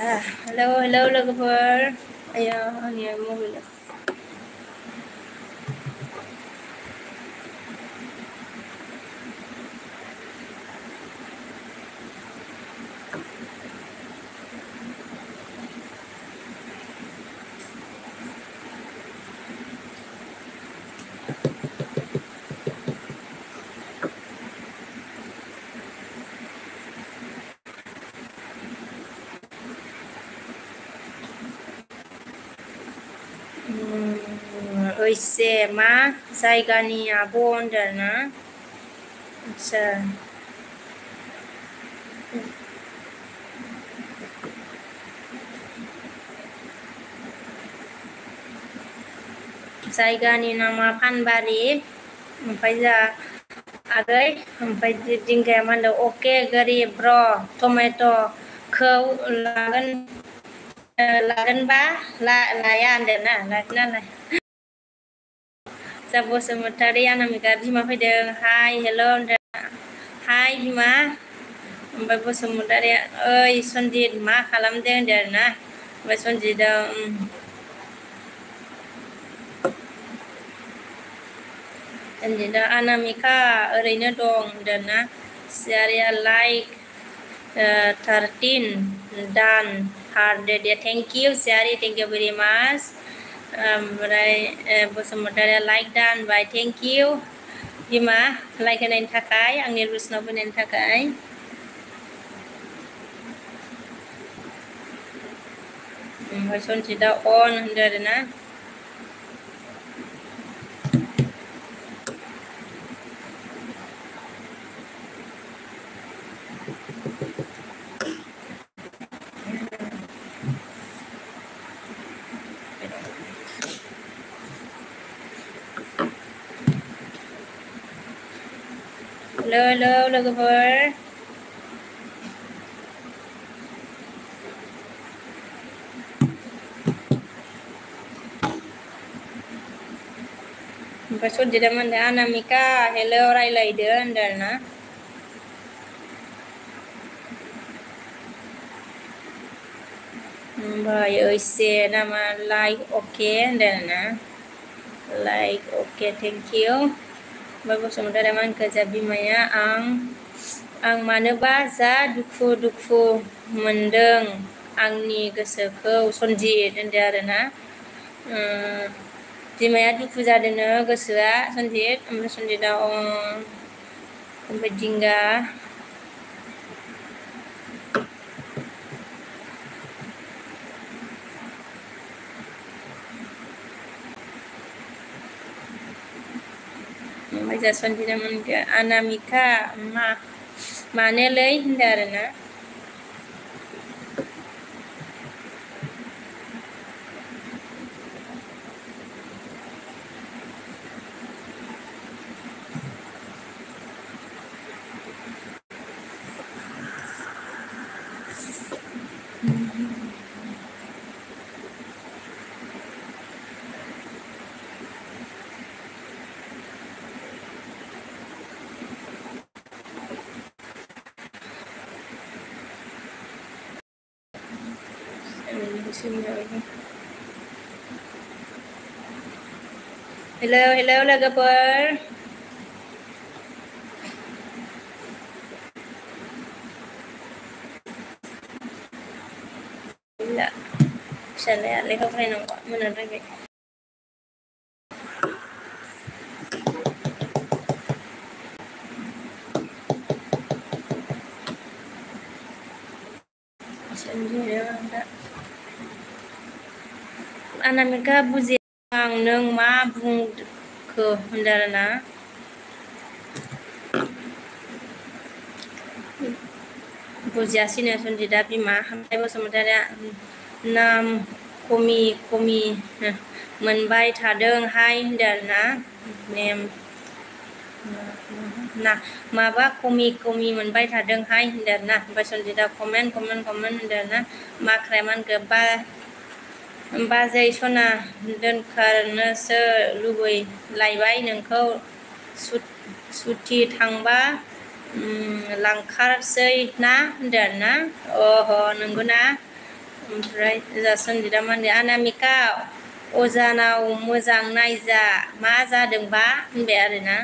हेलो लोगोफोर आया आंनिया मबाइला ओइसे मा जायगानि आब' होनदोंना आच्छा जायगानि नामा फानबारि ओमफ्राय जा आगै ओमफ्राय दिंगाया मा होनदों अके गोरिब ब्र टमेट'खौ लागोनबा लाया होनदोंना लागोन नालाय जा बसुमतारी अनामिका बिमा फैदों हाय हेल' होनदों हाय बिमा ओमफ्राय बसुमतारिया ओइ सनजित मा खालामदों होनदों आरोना ओमफ्राय सनजितआ सनजितआ अनामिका ओरैनो दं होनदोंना सियारिया लाइक 13 डान हार दे थेंक इउ सियारि thank you very much Omphray Basumatary like डान बाय थेंक इउ बिमा लाइक होनायनि थाखाय आंनि रुसनाव फैनायनि थाखाय ओमफ्राय सनजितआ अन होनदों आरोना हेलो लोगोफोर ओमफ्राय सनजितआ मा होनदों अनामिका हेलो रायलायदो होनदों आरोना ओमफ्राय ओइसे नामा लाइक अके होनदों आरोना लाइक अके थेंक इउ ओमफ्राय बसुमतारिया मा होनखो जा बिमाया आं मानोबा जा दुखु मोनदों आंनि गोसोखौ सनजित होनदों आरोना बिमाया दुखु जादोंनो गोसोआ सनजित ओमफ्राय सनजितआ ओमफ्राय दिंगा ओमफ्राय जा सनजितआ मोनखो अनामिका मानोलै होनदों आरोना Hello logoper. Gila. Bisa lihat friend aku mana lagi. Anamika buziang neng ma bungko hendarana. Buziasina Sonjida bima hamtai bosumadaria nam komi मोनबाय थादों हाय hendarana नेम ना माबा कमी मोनबाय थादों हाय hendarana ओमफ्राय सन्जिदा कमेन्ट hendarana माख्रायमान गोबा बाजै सना दोनखारनोसो लुबैलायबाय नोंखौ सुथि थांबा लांखारसै ना hendarana अह नंगौना ओमफ्राय सन्जिदा माने अनामिका अजानाव मोजां नायजा मा जादोंबा होनबाय आरोना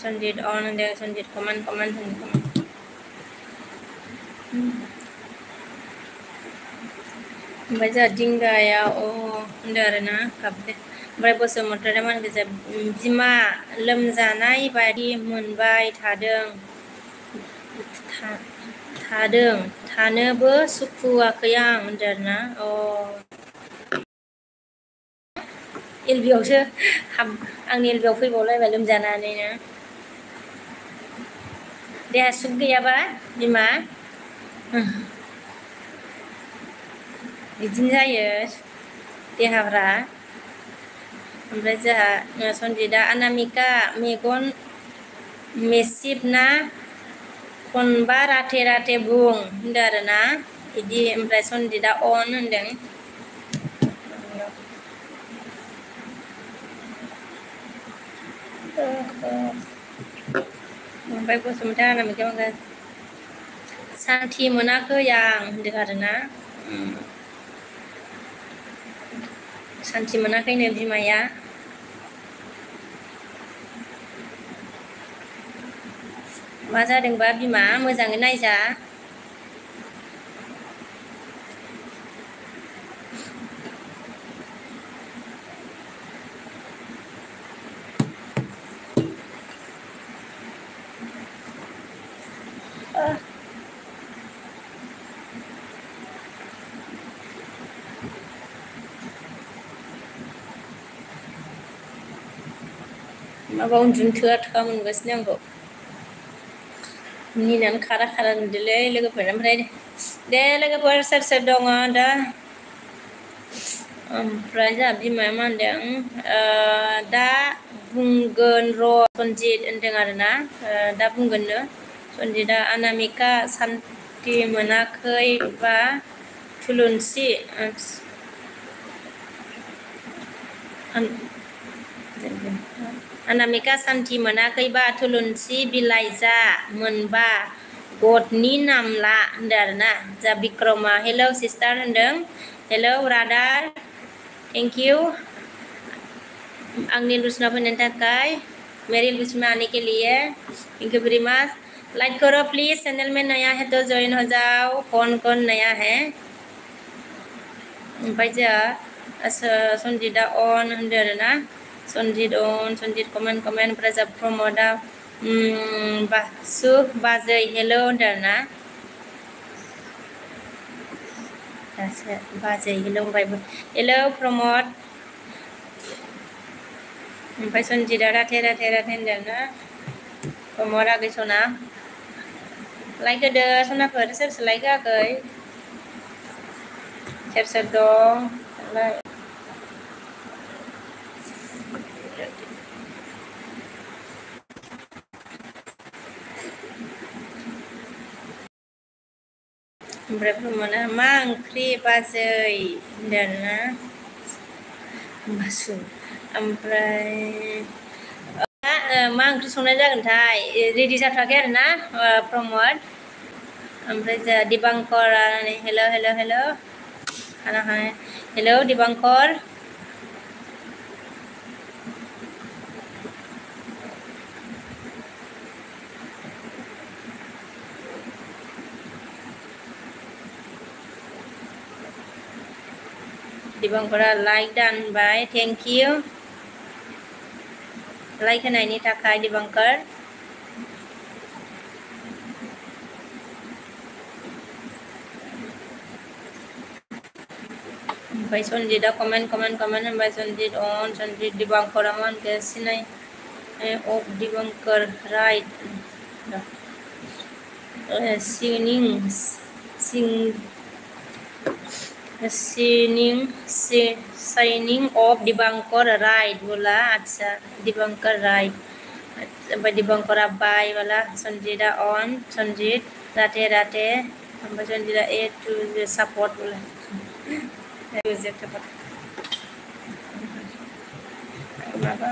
Sonjit on and then Sonjit comment baca jingga ya oh hendarana kabde ओमफ्राय बसुमतारी मान गोजा बिमा लोमजानाय बायदि मोनबाय थानोबो सुखुवाखै आं होनदोंना अ एलबियावसो आंनि एलबियाव फैबावलायबाय लोमजानानैनो देहा सुख गैयाबा बिमा बिदिनो जायो देहाफ्रा ओमफ्राय जोंहा सन्जिदा अनामिका मेगन मेसिब ना खनबा राथे बुं होनदों आरोना बिदि ओमफ्राय सन्जिदा अन होनदों ओमफ्राय बसुमतारी अनामिका सान्थि मोनाखै आं होनदों आरोना सान्थि मोनाखैनो बिमाया मा जादोंबा बिमा मोजाङै नायजा माबा उन्दुनो थोआ मोनगासिनो आंखौ मिनिनानै खारा नुदोलै लोगोफोर ओमफ्राय दे लोगोफोर सोर दङ दा ओमफ्राय जोंहा बिमाया मा होनदों दा बुंगोन र' सन्जित होनदों आरोना दा बुंगोननो सन्जिदा अनामिका सान्थि मोनाखै बा थुलुंसि अनामिका सान्थि मोनाखैबा थुलुंसि बिलाइ जा मोनबा गडनि नाम ला होनदों आरोना जा बिक्रमा हेलौ सिस्टार होनदों हेलौ ब्रादार थेंक इउ आंनि लुसना फैनायनि थाखाय मेरी लुसना आने के लिए thank you very much like करो प्लीज चैनल में नया है तो ज्वाइन हो जाओ कौन नया है ओमफ्राय जोंहा सन्जिदा अन होनदों आरोना सन्जित अन सन्जित कमेन्ट ओमफ्राय जोंहा प्रमदा बाजै हेलौ होनदों आरोना दासो बाजै हेलौ होनबायबो हेलौ प्रमद ओमफ्राय सन्जिदा राथे होनदों ना प्रमद आगै सना लाइक होदो सनाफोर सोर लाइक होआखै सोर दं ओमफ्राय प्रमदआ मा ओंख्रि बाजै होनदोंना मासु ओमफ्राय मा ओंख्रि संनाय जागोनथाय रेडि जाथ'वाखै आरोना प्रमद ओमफ्राय जोंहा दिबांकरआ हेल' हेल' हेल' हेल' दिबांकर दिबांकरआ लाइक दानबाय थेंक इउ लाइक होनायनि थाखाय दिबांकर ओमफ्राय सनजितआ कमेन्ट होनबाय सनजित अन सनजित दिबांकरआ मा होनखो सिनाय of Dibankar right shining of Dibankar right बोला अच्छा दिबांकर राइट ओमफ्राय दिबांकरा बाय बोला सनजितआ अन सनजित राधे राधे ओमफ्राय सनजितआ ए टू सपोर्ट बोला माबा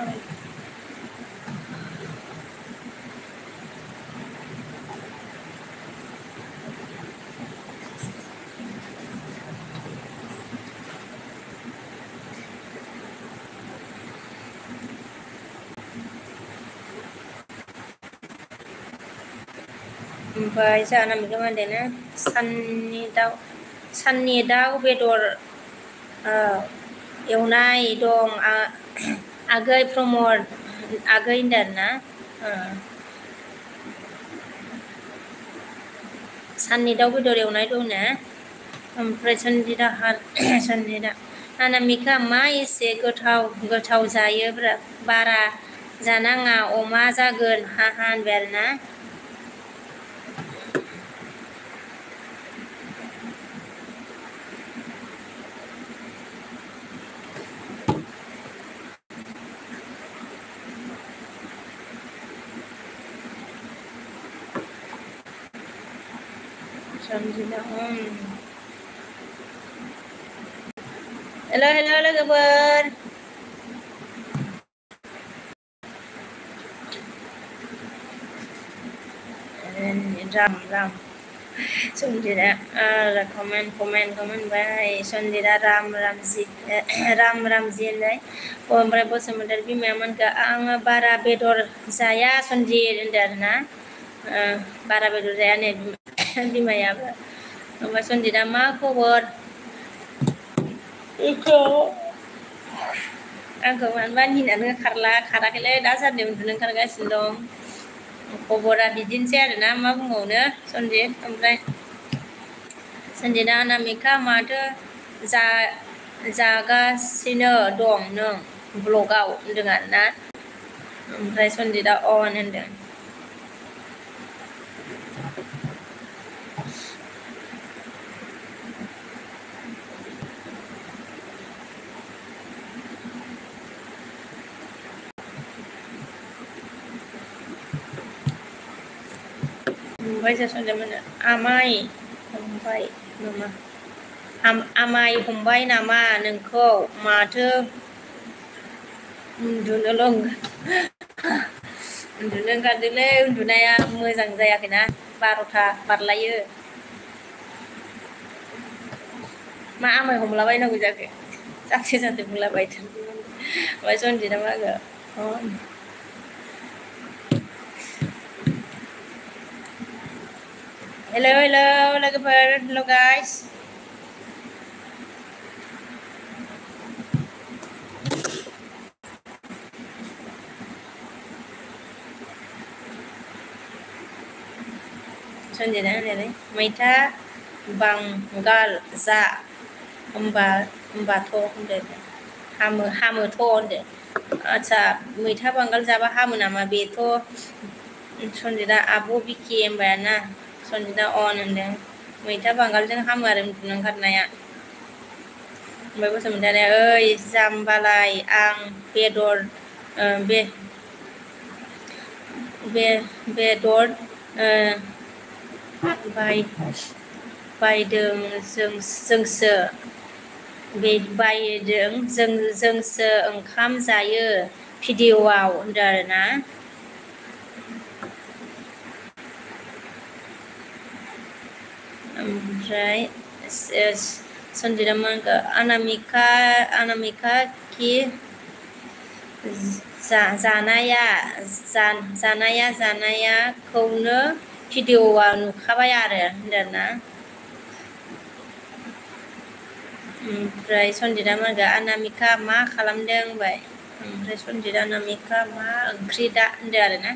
ओमफ्राय जाना बेखौ मा होनदों साननि दाउ बेदर एवनाय दं आगै प्रमद आगै होनदों ना साननि दाउ बेदर एवनाय दं ना ओमफ्राय सनजितआ अनामिका मा एसे गोथाव जायोब्रा बारा जानाङा अमा जागोन हा होनबाय आरोना हेल' लोगोफोर राम सनजितआ कमेन्ट बाय सनजितआ रामजि होननाय ओमफ्राय बसुमतारी बिमाया मोनखो आङो बारा बेदर जाया सनजित होनदों आरोना बारा बेदर जाया नै बिमायाबो ओमफ्राय सनजितआ मा खबर आंखौ मानोबा गिनानै खाराखैलै दासान्दि उन्दुनो ओंखारगासिनो दं खबरा बिदिनोसै आरोना मा बुंबावनो सनजित ओमफ्राय सनजितआ अनामिका माथो जागासिनो दं नों ब्लगाव होनदों आरोना ओमफ्राय सनजितआ अन होनदों ओमफ्राय सनजितमोन आमाय हमबाय नामा नोंखौ माथो उन्दुनो ओंखारदोंलै उन्दुनाया मोजां जायाखैना 12था बारलायो मा आमाय हमलाबायनांगौ जाखो जाथे बुंलाबायदों ओमफ्राय सनजितआ मा होनो हेल' लोगोफोर हेल' गाइस सनजितआ होनदों मैथा बांगाल जा होमबाथ' होनदों हामोथ' होनदों आच्छा मैथा बांगाल जाबा हामो नामा बेथ' सनजितआ आब' बिकि होनबाय ना सनजितआ अन होनदों मैथा बांगालजों हामो आरो उन्दुनो ओंखारनाया ओमफ्राय बसुमतारी ओइ जाम्बालाय आं बेदर बायदों जोंसो बे बायदों जोंसो ओंखाम जायो भिडिअ'आव होनदों आरोना। ओमफ्राय सन्जिदा मोनखो अनामिका कि जानायाखौनो भिडिअ'आव नुखाबाय आरो होनदोंना। ओमफ्राय सन्जिदा मोनखो अनामिका मा खालामदों होनबाय। ओमफ्राय सन्जिदा अनामिका मा ओंख्रि दा होनदों आरोना।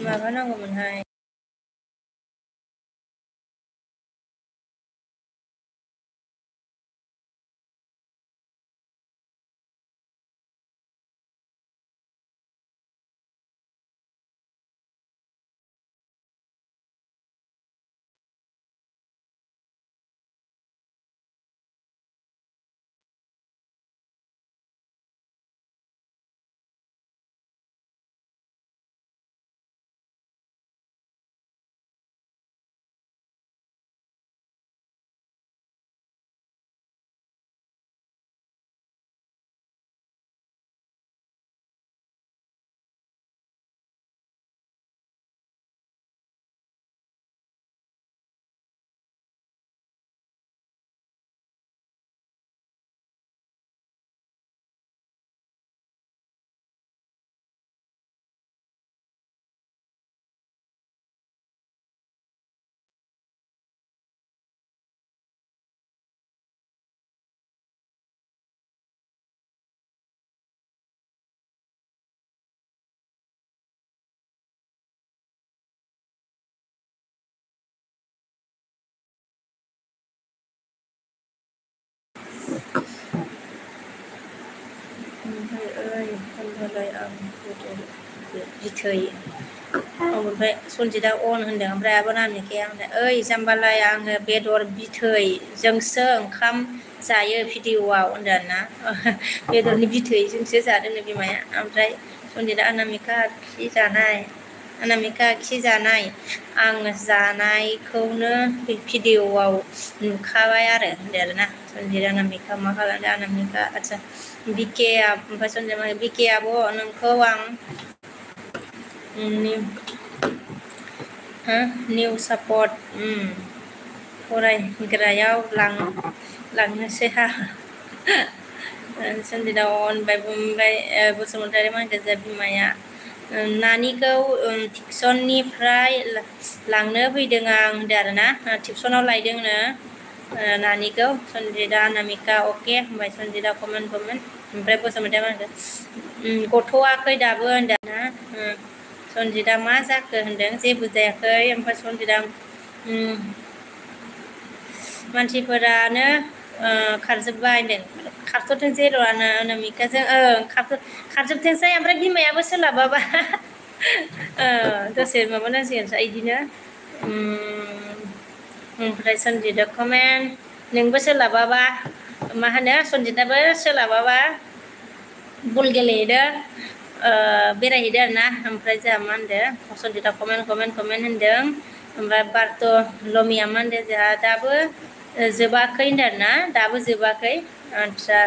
माबा नांगौमोनहाय होमबालाय आं बिथै ओमफ्राय सन्जिदा अन होनदों। ओमफ्राय आब' अनामिकाया होनदों ओइ जाम्बालाय आङो बेदर बिथैजोंसो ओंखाम जायो भिडिअ'आव होनदों आरोना। बेदरनि बिथैजोंसो जादोंनो बिमाया। ओमफ्राय सन्जिदा अनामिका खि जानाय आं जानायखौनो भिडिअ'आव नुखाबाय आरो होनदों आरोना। सन्जिदा अनामिका मा खालामदों अनामिका आदसा बिके ओमफ्राय सन्जिदा बिके आब' नोंखौ आं निउ सापर्ट फरायग्रायाव लांनोसै हा। सन्जिदा ओमफ्राय बसुमतारी मा होनदों जे बिमाया नानिखौ टिउसननिफ्राय लांनो फैदों आं होनदों आरोना। टिउसनाव लायदोंनो नानिखौ। सन्जिदा अनामिका अके होनबाय सन्जिदा कमेन्ट ओमफ्राय बसुमतारी मा होनदों गथ'वाखै दाबो होनदों ना। सन्जिदा मा जाखो होनदों जेबो जायाखै। ओमफ्राय सन्जिदा मानसिफोरानो खारजोब्बाय होनदों। खारथ'थोंसै र' अनामिकाजों खारजोबथोंसै। ओमफ्राय बिमायाबो सोलाबाबा दसे माबानांसिगोनसो बिदिनो। ओमफ्राय सन्जिदा कमेन्ट नोंबो सोलाबाबा मा होनो सन्जिदाबो सोलाबाबा बल गेलेहैदो बेरायहैदो आरोना। ओमफ्राय जोंहा मा होनदों सन्जिदा कमेन्ट होनदों। ओमफ्राय बारथ' लमिया मा होनदों जोंहा दाबो जोबाखै होनदों आरोना। दाबो जोबाखै आदसा।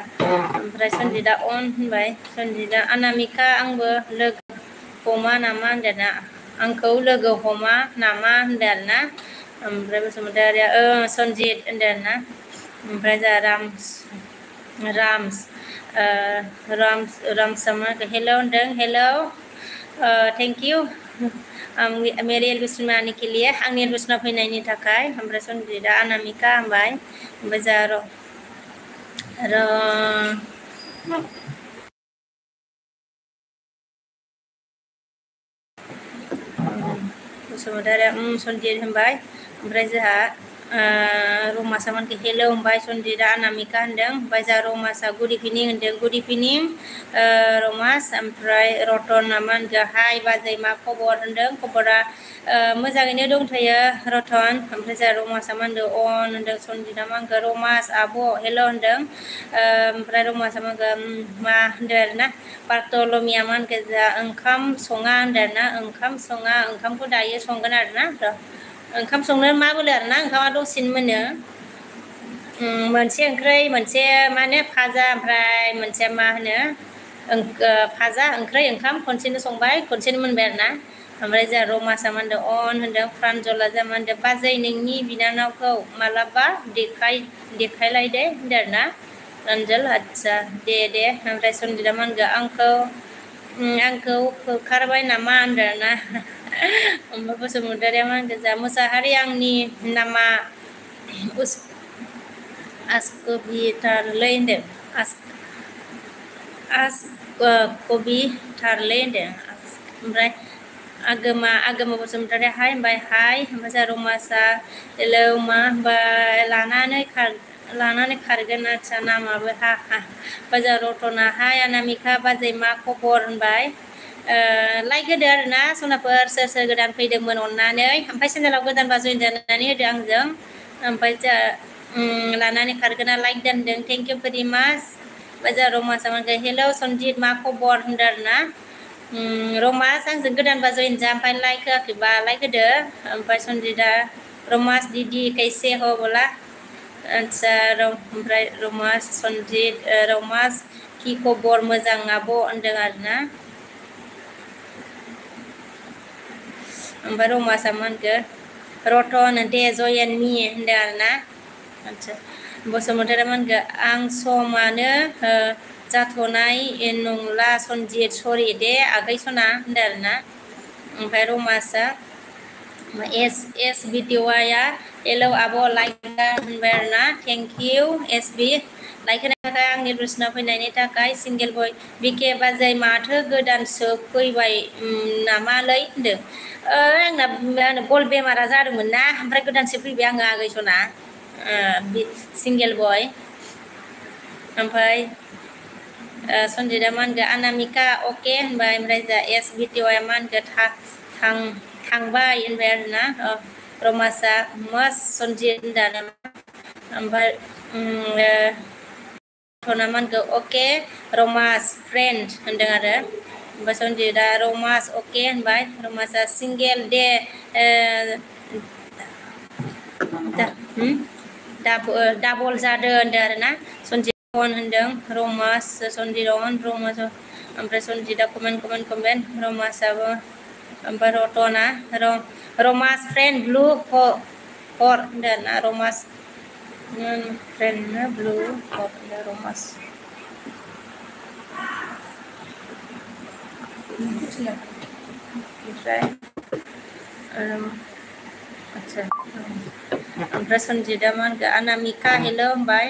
ओमफ्राय सन्जिदा अन होनबाय सन्जिदा अनामिका आंबो लोगो हमा नामा होनदों ना। आंखौ लोगो हमा नामा होनदों आरोना। ओमफ्राय बसुमतारिया सन्जित होनदों आरोना। ओमफ्राय जोंहा रामसा हेल' होनदों हेल' थेंक इउ मेरे एलबिस्मा आने के लिए आंनि एलबिस्मा फैनायनि थाखाय। ओमफ्राय सन्जिदा अनामिका होनबाय। ओमफ्राय जोंहा बसुमतारिया सन्जित होनबाय। ओमफ्राय जोंहा Romas aman ke hello hoनबाय सनजिदा Anamika होनदों ओमफ्राय जा रमासा गुड इभिनिं होनदों गुड इभिनिं रमास ओमफ्राय रतन मा होनगो हाय बाजै मा खबर होनदों खबरा मोजाङैनो दंथ'यो रतन ओमफ्राय जा रमासा मा होनदों अन होनदों सनजिदा मा होनगो रमास आब' हेलो होनदों ओमफ्राय रमासा मा होनगो मा होनदों आरोना बार्टलमिया मा होनगो जा ओंखाम सङा होनदों आरोना ओंखाम सङा ओंखामखौ दायो संगोन आरोना ओंखाम संनो मा बोलो आरोना ओंखामा दसेनो मोनो मोनसे ओंख्रै मोनसे मा होनो फाजा ओमफ्राय मोनसे मा होनो फाजा ओंख्रै ओंखाम खनसेनो संबाय खनसेनो मोनबाय आरोना ओमफ्राय जोंहा रमासा मा होनदों अन होनदों प्रान्जला जा मा होनदों बाजै नोंनि बिनानावखौ मालाबा देखायलायदे होनदों आरोना प्रान्जल आदसा दे ओमफ्राय सनजिदा मा होनगो आंखौ होखारबाय नामा होनदों आरोना ओमफ्राय बसुमतारिया मा होनगो जा मोसाहारि आंनि नामा आसकबिटारलै होनदों आसकबिटारलै होनदों ओमफ्राय आगोमा बसुमतारी हाय होनबाय हाय ओमफ्राय जा रमासा हेलौ मा होनबाय लानानै खारगोन आदसा नामाबो हा ओमफ्राय जा रतना हाय अनामिका बाजै मा खबर होनबाय लाइक होदो आरोना सनाफोर सोर गोदान फैदोंमोन अननानै ओमफ्राय चेनेलाव गोदानबा जइन जानानै होदो आंजों ओमफ्राय जा लानानै खारगोना लाइक दोनदों थेंक इउ भेरि माच ओमफ्राय जा रमासा मा होनगो हेलौ सनजित मा खबर होनदों आरोना रमास आंजों गोदानबा जइन जा ओमफ्राय लाइक होआखैबा लाइक होदो ओमफ्राय सनजिता रमास दीदी कैसे हो बोला आदसा ओमफ्राय रमास सनजित रमास कि खबर मोजां आब' होनदों आरोना ओमफ्राय रमासा मा होनगो रतन दे जयेन मी होनदों आरोना आदसा बसुमतारी मा होनगो आं समानो जाथ'नाय नंला सनजित सरि दे आगै सना होनदों आरोना ओमफ्राय रमासा एस भिडिअ'आ हेलौ आब' लाइक होनबाय आरोना थेंक इउ एस बि लाइक होनायनि थाखाय आंनि रुसनाव फैनायनि थाखाय सिंगेल बय बिके बाजै माथो गोदानसो फैबाय नामालै होनदों आंना गल बेमारा जादोंमोन ना ओमफ्राय गोदानसो फैबाय आङो आगै सना सिंगेल बय ओमफ्राय सनजिदा मा होनगो अनामिका अके होनबाय ओमफ्राय जा एस भिडिअ'आ मा होनगो थांबाय होनबाय आरोना रमासा मस सनजित होनदों ओमफ्राय रतना मा होनगो अके रमास फ्रेन्ड होनदों आरो ओमफ्राय सनजिदा रमास अके होनबाय रमासा सिंगेल दे डाबल जादों होनदों आरोना सनजित अन होनदों रमास सनजित अन रमास ओमफ्राय सनजिदा कमेन्ट रमासाबो ओमफ्राय रतना रमास फ्रेन्ड ब्लु हर होनदों ना रमास फ्रेन्ड ब्लु हर रमास ओमफ्राय आदसा ओमफ्राय सनजिदा मा होनगो अनामिका हेलौ होनबाय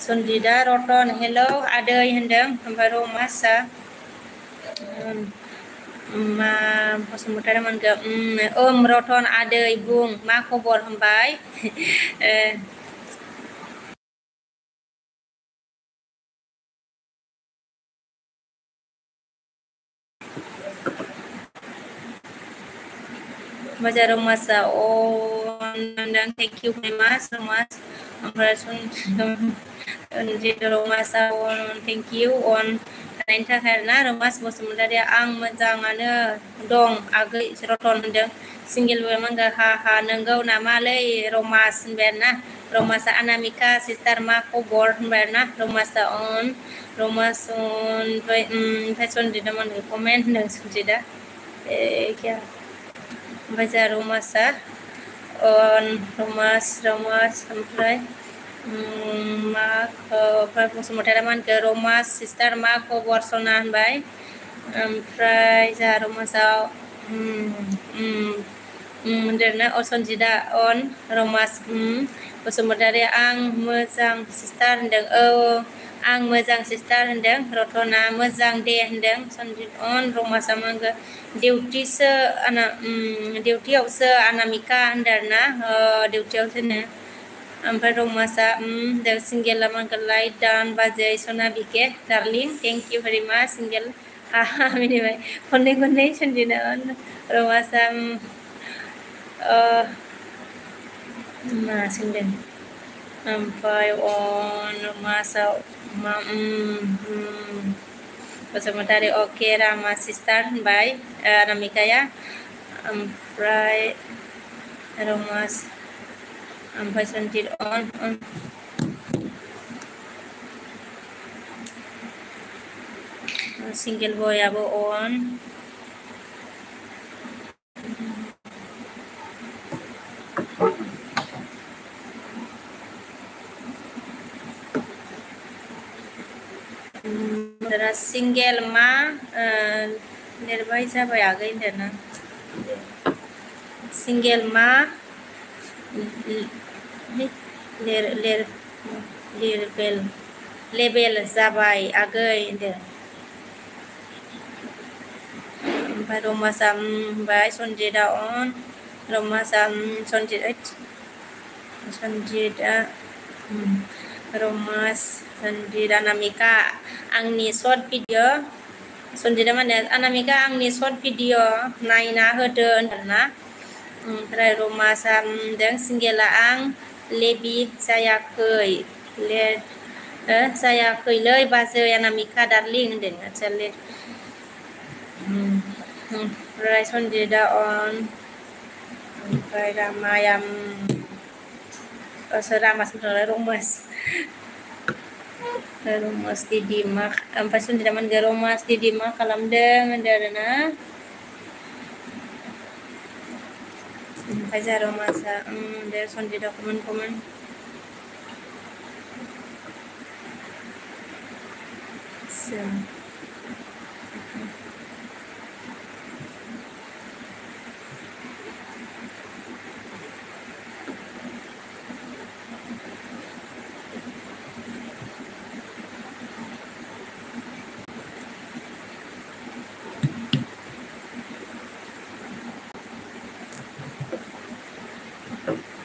सनजिदा रतन हेलौ आदै होनदों ओमफ्राय रमासा मा बसुमतारी मा होनगो रतन आदै बुं मा खबर होनबाय Baca Romasa on thank you very much Romas ओमफ्राय Romasa on thank you on होनायनि थाखाय आरोना रमास बसुमतारी आं मोजाङानो दं आगै रतन होनदों सिंगेल बय मांगा हा नोंगौ नामालै रमास होनबाय आरोना रमासा अनामिका सिस्टार मा खबर होनबाय आरोना रमासा on ओमफ्राय सनजिदा मा होनगो कमेन्ट होनदों सनजिदा क्या ओमफ्राय जा रमासा रमास ओमफ्राय ओमफ्राय बसुमतारी मा होनखो रमास सिस्टार मा खबर सना होनबाय ओमफ्राय जा रमासाव होनदोंना सनजिदा अन रमास बसुमतारी आं मोजां सिस्टार होनदों आं मोजां सिस्टार होनदों रतना मोजां दे होनदों सनजित अन रमासा मांगो डिउटिसो डिउटियावसो अनामिका होनदों आरोना डिउटियावसोनो ओमफ्राय रमासा होनदों सिंगेला मांगो लाइट डाउन बाजै सना बिके डार्लिं थेंक इउ भेरि माच सिंगेल मिनिबाय खननै खननै सनजितआ रमासा मा सोंदों ओमफ्राय अन मासाव मा बसुमतारी अके रामा सिस्टार होनबाय अनामिकाया ओमफ्राय रमास ओमफ्राय सनजित अन सिंगेल बयाबो अन सिंगेल मा लिरबाय जाबाय आगै होनदोंना सिंगेल मा लेबेल जाबाय आगै होनदों ओमफ्राय रमासा होनबाय सनजितआ अन रमासा सनजितआ रमास सनजित अनामिका आंनि सर्ट भिडिअ सनजितआ माने अनामिका आंनि सर्ट भिडिअ नायना होदो होनदोंना ओमफ्राय रमासा होनदों सिंगेला आं लेबि जायाखै जायाखैलै बाजै अनामिका डार्लिं होनदों आदसा ओमफ्राय सनजितआ अन ओमफ्राय रामाया रामास रमास दिदि मा ओमफ्राय सनजितआ मोनगोन रमास दिदि मा खालामदों होनदों आरोना ओमफ्राय जा रमासा दे सनजितआ कमन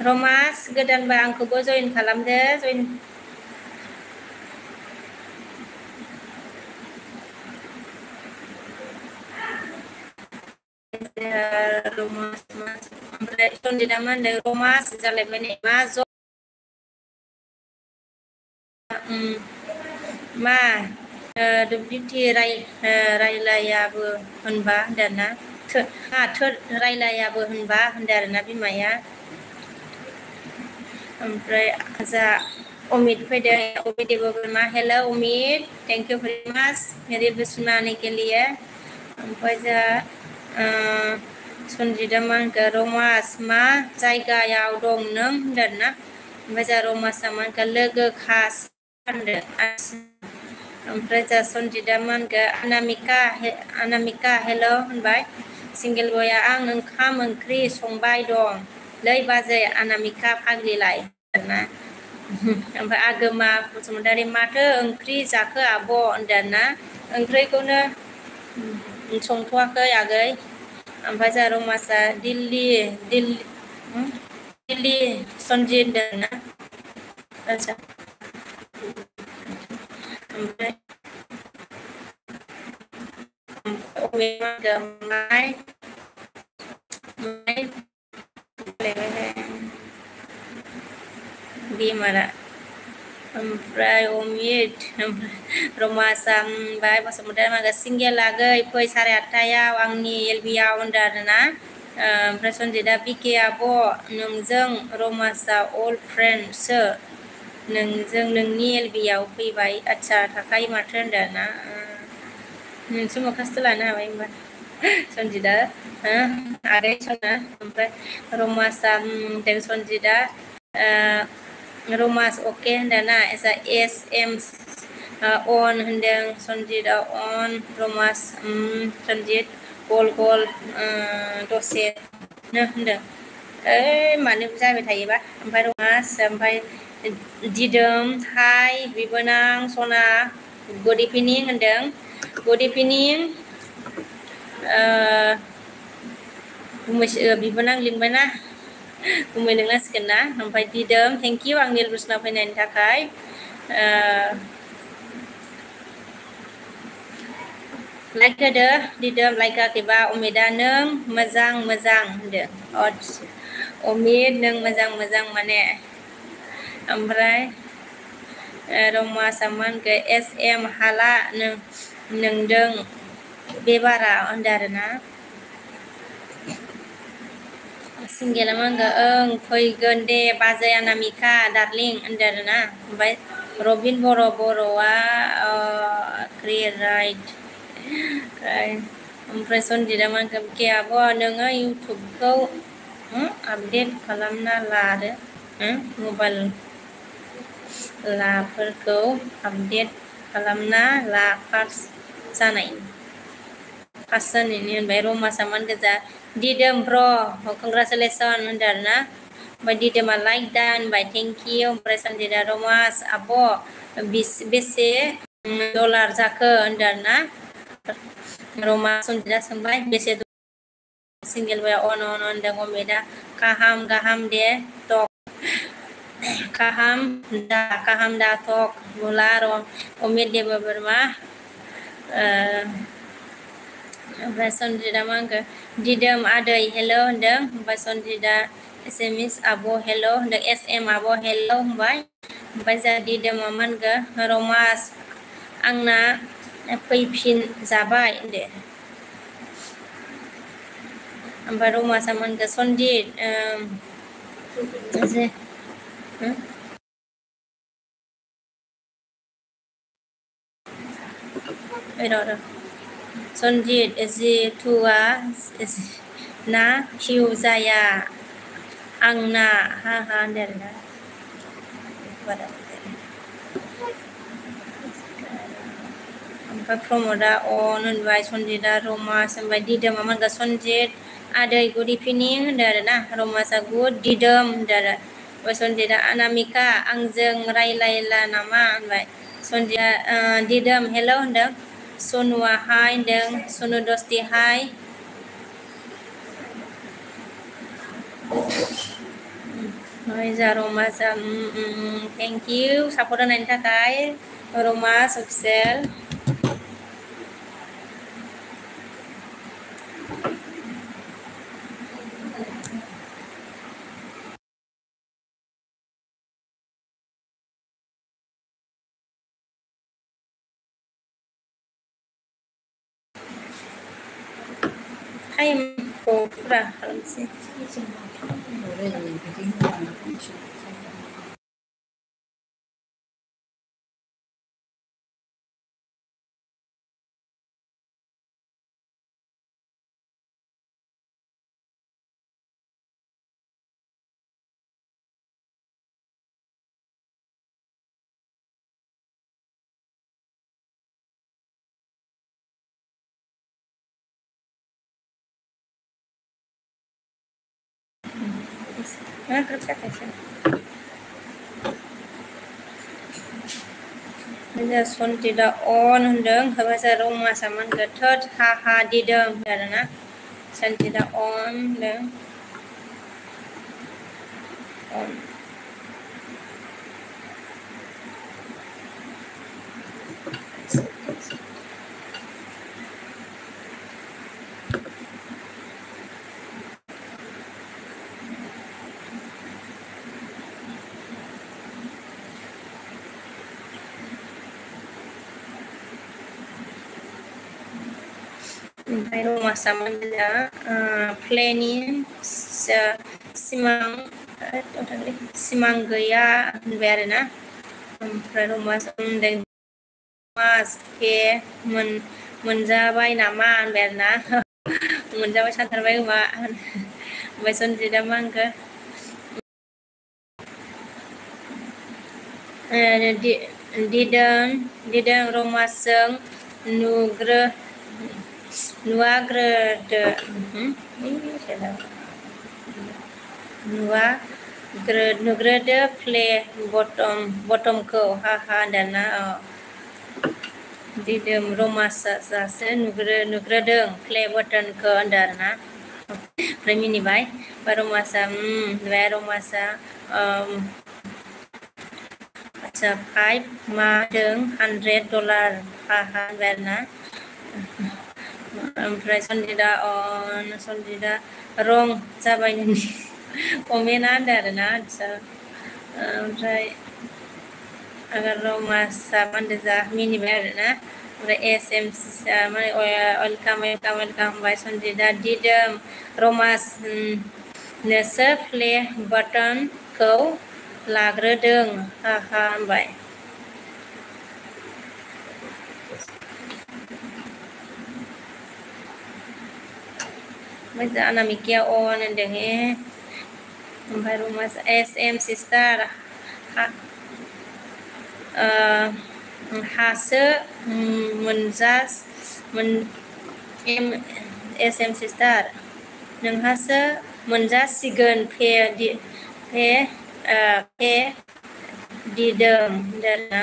रमास गोदानबा आंखौबो जइन खालामदो जइन रमास ओमफ्राय सनजितआ मा होनदों रमास जालायबाय नै मा दुब्लिथि रायलायाबो होनबा होनदोंना रायलायाबो होनबा होनदों आरोना बिमाया ओमफ्राय जा अमित फैदों अमित देबोमा hello Amit thank you very much मेरे बुसुनाने के लिए ओमफ्राय जा सनजितआ मा होनखो रमास मा जायगायाव दं नों होनदोंना ओमफ्राय जा रमासआ मा होनखो लोगो खास होनदों ओमफ्राय जा सनजितआ मा होनखो अनामिका हेलो होनबाय सिंगेल बया आं ओंखाम ओंख्रि संबाय दं लै बाजै अनामिका फाग्लिलाय होनदोंना ओमफ्राय आगोमा बसुमतारी माथो ओंख्रि जाखो आब' होनदोंना ओंख्रिखौनो संथ'वाखै आगै ओमफ्राय जा रमासा दिल्ली सनजित होनदोंना आदसा ओमफ्राय बिमारा ओमफ्राय अमित रमासा होनबाय बसुमतारी मागो सिंगेल आगै फै 8:30 आंनि एलबियाव होनदों आरोना ओमफ्राय सनजितआ बिके आब' नोंजों रमासा अल फ्रेन्डसो नोंजों नोंनि एलबियाव फैबाय आदसा थाखायो माथो होनदों ना नोंसो मोखासथ' लानो हाबाय होनबा सनजितआ आदै सना ओमफ्राय रमासा होनदों सनजितआ रमास अके होनदोंना SM अन होनदों सनजितआ अन रमास सनजित गल दसेनो होनदों मानो जाबाय थायोबा ओमफ्राय रमास ओमफ्राय दिदोम हाय बिबोनां सना गुड इभिनिं होनदों गुड इभिनिं बिबोनां लिंबायना गुमै लिंनांसिगोन ना ओमफ्राय दिदोम थेंक इउ आंनि रुसनाव फैनायनि थाखाय लाइक होदो दिदोम लाइक होआखैबा अमिता नों मोजां मोजां होनदो अमित नों मोजां मोजां माने ओमफ्राय रमा सामोनखौ SM हाला नोंदों बे बारा होनदो आरोना सिंगेला मांगो ओं फैगोन दे बाजै अनामिका डार्लिं होनदो आरोना ओमफ्राय रबिन बर'आ राइट ओमफ्राय सन्जिता मांगो के आब' नोङो इउटुबखौ आपडेट खालामना ला आरो मबाइल लाफोरखौ आपडेट खालामना ला फार्स्ट जानायनि होनबाय रमा सामान गोजा दिदोम ब्र कंग्रेचुलेसन होनदो आरोना ओमफ्राय दिदोमा लाइक दा होनबाय थेंक इउ ओमफ्राय सन्जिता रमास आब' बेसे डलार जाखो होनदो आरोना रमा सन्जिता सोंबाय बेसे सिंगेल बाय अन होनदों अमिता गाहाम दे टक काहाम दा टक बुला अमित देब बोरमा ओमफ्राय सन्जिता मांगो दिदोम आदै हेल' होनदों ओमफ्राय सन्जिता SMS आब' हेल' होनदों SM आब' हेल' होनबाय ओमफ्राय जोंहा दिदोमा मानगो रमास आंना फैफिन जाबाय होनदो ओमफ्राय रमासा मोनगो सन्जित सन्जित जिथुआ ना फिउ जाया आंना हा होनदो आरोना ओमफ्राय प्रमदा अन होनबाय सन्जिता रमास होनबाय दिदोमा मोनगो सन्जित आदै गुड इभिनिं होनदो आरोना रमासा गुड दिदोम होनदो आरो ओमफ्राय सन्जिता अनामिका आंजों रायलायला नामा होनबाय सन्जिता दिदोम हेल' होनदों सनुआ हाय होनदों सनु दस्ति हाय रमास थेंक इउ सापर्ट होनायनि थाखाय रमास अफिसियेल टाइमखौ फुरा खालामसै सन्जिता अन होनदों होबासो रमासा मोनगो थोद हा दिदोम आरोना सन्जिता अन होनदों अन ओमफ्राय रमासा मोनगो प्लेनिं सिमां गैया होनबाय आरोना ओमफ्राय रमास होनदों मास के मोनजाबाय नामा होनबाय आरोना मोनजाबाय सानथारबाय खोमा ओमफ्राय सन्जिता मा होनखो दिदोम रमासजों नुवाग्रोदो नुग्रोदो प्ले बटमखौ हाहा दाना दिदोम रमासासो नुग्रोदों प्ले बटनखौ होनदों आरोना ओमफ्राय मिनिबाय बा रमासा बे रमासा आच्छा 5 मादों $100 हाहा होनबाय आरोना ओमफ्राय सन्जिदा रं जाबाय नोंनि कमेन्टआ होनदों आरोना आच्छा ओमफ्राय agar Romasa mandeza minimal na SMC mana welcome by Sanjida didam Romas nese play button kau लाग्रोदों हाहा होनबाय मोजां Anamika on होनदों ओमफ्राय Romas SM sister हासो SM sister नोंहासो मोनजासिगोन पे दिदोम होनदोंना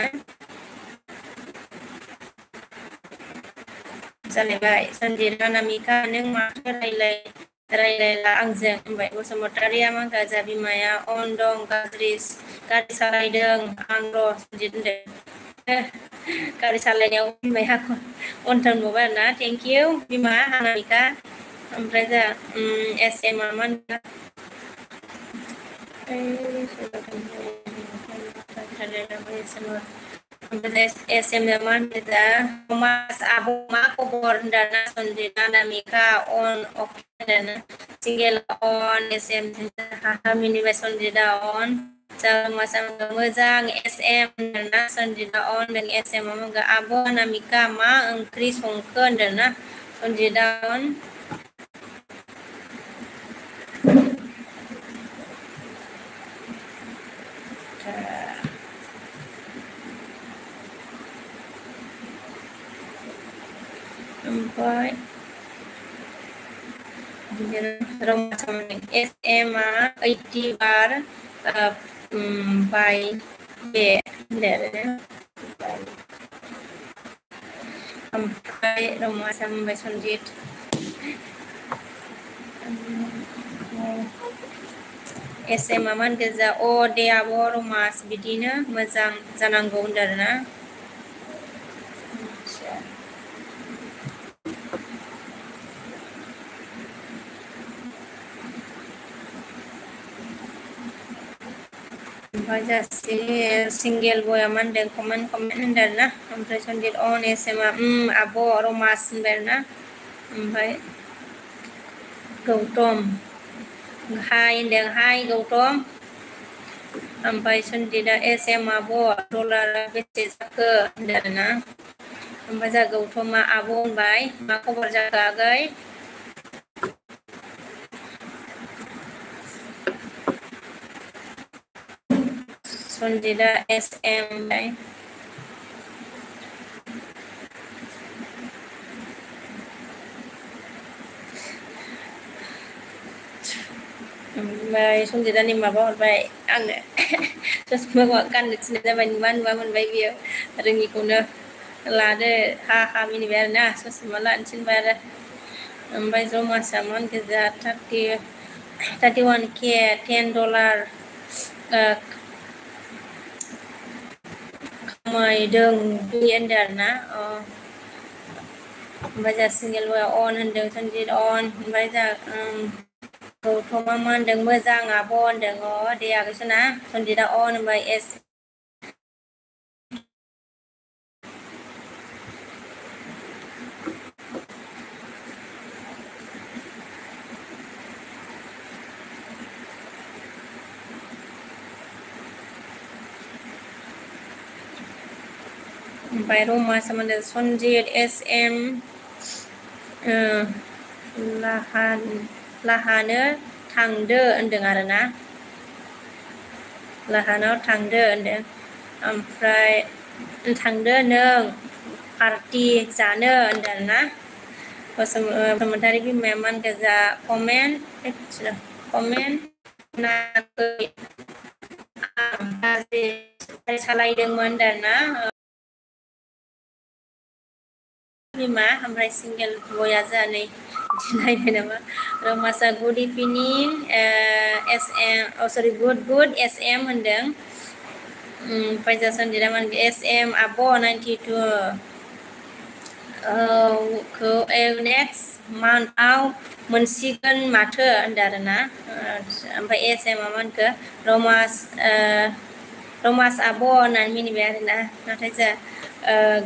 जालायबाय सन्जिदा Anamika नों माथो रायलायला आंजों होनबाय बसुमतारिया मा गाजा बिमाया अन दं गाज्रि सालायदों आं र' सन्जिद होनदों गारि सालायनायाव बिमाया अनथोनबावबाय आरोना थेंक इउ बिमा Anamika ओमफ्राय जा SM मा होनदों SM मा होनदों Mas Abu मा खबर होनदोंना सन्जिदा Anamika on अके होनदोंना सिंगेल on SM हाहा मिनिबाय सन्जिदा on मasa मोजां SM होनदोंना सन्जिदा on dan SM मा आब' Anamika मा ओंख्रि संखो होनदोंना सन्जिदा on ओमफ्राय Romasa SM 80 बार by बे ओमफ्राय Romasa होनबाय सन्जिद SM मा गोजा अ दे आब' Romas बिदिनो मोजां जानांगौ होनदों आरोना ओमफ्राय जासि सिंगेल बया मा होनदों कमेन्ट होनदों आरोना ओमफ्राय सन्जिद on SM आब' Romas होनबाय आरोना ओमफ्राय गौतम हाय होनदों हाय गौतम ओमफ्राय सन्जिदा SM आब' डलारा बेसे जाखो होनदों आरोना ओमफ्राय जा गौतमा आब' होनबाय मा खबर जाखो आगै सन्जिदा SM होनबाय ओमफ्राय सन्जिदानि माबा हरबाय आंनो ससमा गाननो थिननाय जाबाय नुवा मोनबाय बियो रोङिखौनो लादो हा मिनिबाय आरोना ससमा लानो थिनबाय आरो ओमफ्राय Romasa मा गोजा 31K $10 खामायदों बे होनदों आरोना ओमफ्राय जा सिंगेल बया on होनदों सन्जिद on ओमफ्राय जा गौतमा मा होनदों मोजां आब' होनदों दे आगैसोना सन्जिदा on होनबाय ओमफ्राय Romasa मा होनदों सन्जिद SM लाहानो थांदो होनदों आरोना लाहानाव थांदो होनदों ओमफ्राय थांदो नों पार्टि जानो होनदों आरोना बसुमतारी बिमाया मान गोजा कमेन्ट सालायदोंमोन दाना बिमा ओमफ्राय सिंगेल बया जानानै दिनायबाय नामा रमासा गुड इभिनिं सरि गुड SM होनदों फैजा सन्दिरा मान SM आब' 92 खौ नेक्स्ट मान्थआव मोनसिगोन माथो होनदों आरोना ओमफ्राय SM मानखो रमास आब' होननानै मिनिबाय आरोना नाथाय जा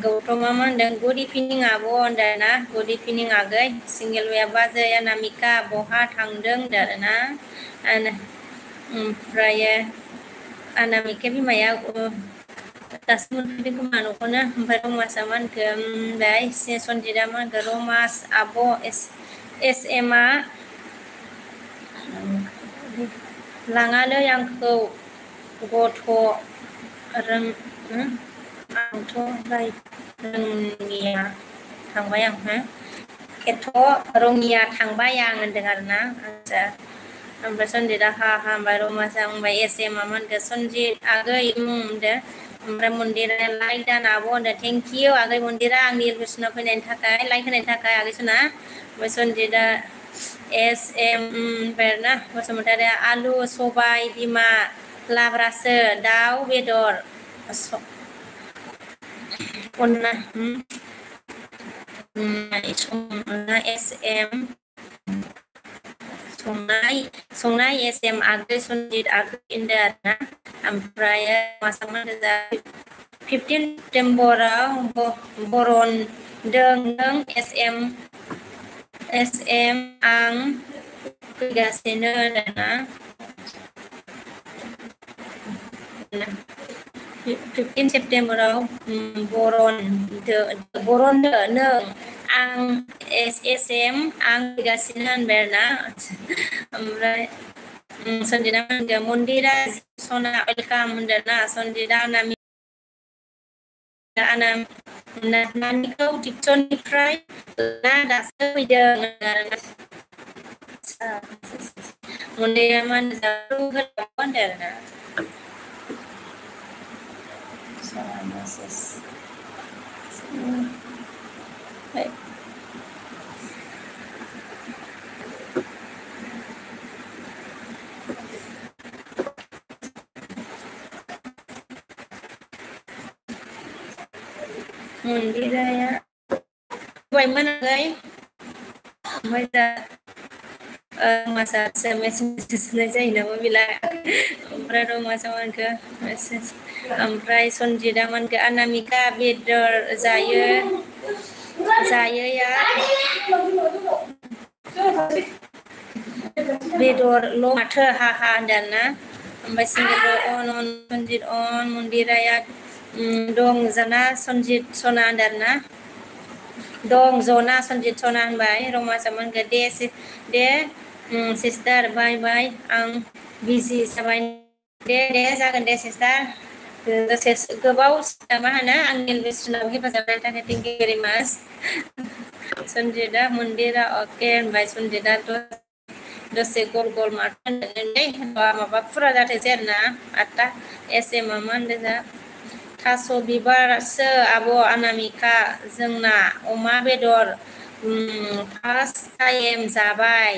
गौतमा मा होनदों गुड इभिनिं आब' होनदों ना गुड इभिनिं आगै सिंगेल वेया बाजै अनामिका बहा थांदों होनदों आरोना ओमफ्राय अनामिका बिमाया दासो मोनफैदों खोमा न'खौनो ओमफ्राय रमासा मा होनखो ओमफ्राय सन्जिता मा होनखो रमास आब' SMआ लाङालै आंखौ गथ' आंथ' रोङिया थांबाय आं एथ' रङिया थांबाय आं होनदों आरोना आच्छा ओमफ्राय सन्जिता हा ओमफ्राय रमासा ओमफ्राय SM मा होनखो सन्जित आगै होनदो ओमफ्राय मन्दिरा लाइक दान आब' होनदो थेंक इउ आगै मन्दिरा आंनि इलबेसनाव फैनायनि थाखाय लाइक होनायनि थाखाय आगै सना ओमफ्राय सन्जिता SM ना बसुमतारी आलु सबाय बिमा लाब्रासो दाउ बेदर अनला SM संनाय SM आगै सन्जित आगै होनदो आरोना ओमफ्राय मासा मोनदो 15 सेप्तेम्बराव बरनदों नों SM आं फैगासिनो आरोना 15 सेप्तेम्बराव बरनदो नों आं SM आं फैगासिनो होनबाय आरोना ओमफ्राय सन्जिता होनदो मन्दिरा सना वेलकाम होनदो ना सन्जिता नानिखौ टिउसननिफ्राय दासो फैदों आरोना मन्दिरा मा होनदो आरोना मन्दिराया बायमोन आगै ओमफ्राय दा रमासा मेसेज जायो नामा बेला ओमफ्राय रमासा मानखो ओमफ्राय सन्जिता मानखो अनामिका बेदर जायोया बेदरल' माथो हा होनदों ना ओमफ्राय सिंगेल अन सन्जित अन मन्दिराया दं जना सन्जित सना होनदों ना दं जना सन्जित सना होनबाय रमासा मोनखो दे सिस्टार बाय बाय आं बिजि जाबाय दे जागोन दे सिस्टार दसे गोबाव मा होनो आंनि इलबेसनाव हेफाजाब होनायनि थाखाय थेंक इउ भेरि माच सन्जिता मन्दिरा अके होनबाय सन्जिताथ' दसे गल माथो होनदों माबा फुरा जाथोंसै आरोना 8टा SM मा होनदों थास' बिबारसो आब' अनामिका जोंना अमा बेदर फार्स्ट टाइम जाबाय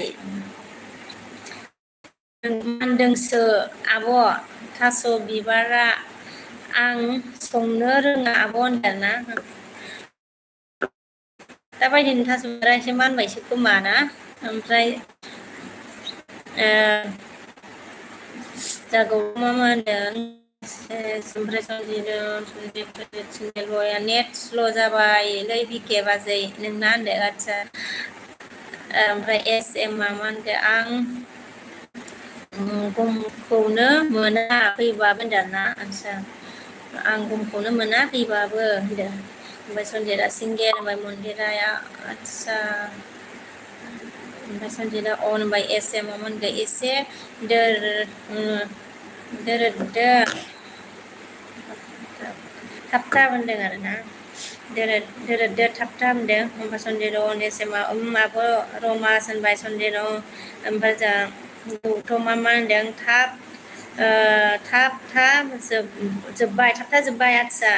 मानदोंसो आब' थास' बिबारा आं संनो रोङा आब' होनदों ना दाबायदिनो थास' बिबारा एसे मानबायसो खोमा ना ओमफ्राय जागौ मा होनदों ओमफ्राय सिंगेल बया नेट स्ल' जाबायलै बिके बाजै नोंना होनदों आच्छा ओमफ्राय SM मा होनदों आं गमखौनो मोना फैबाबो होनदों ना आच्छा आं गमखौनो मोना फैबाबो होनदों ओमफ्राय सन्जिता सिंगेल ओमफ्राय मन्दिराया आच्छा ओमफ्राय सन्जिता अन होनबाय SM मा होनदों एसे दोरोददो थाब होनदों आरोना दोरोददो थाब होनदों ओमफ्राय सन्जिता अन SM आबो रमास होनबाय सन्जिता ओमफ्राय जा गौथमा मा होनदों थाब जोब्बाय थाबथा जोब्बाय आदसा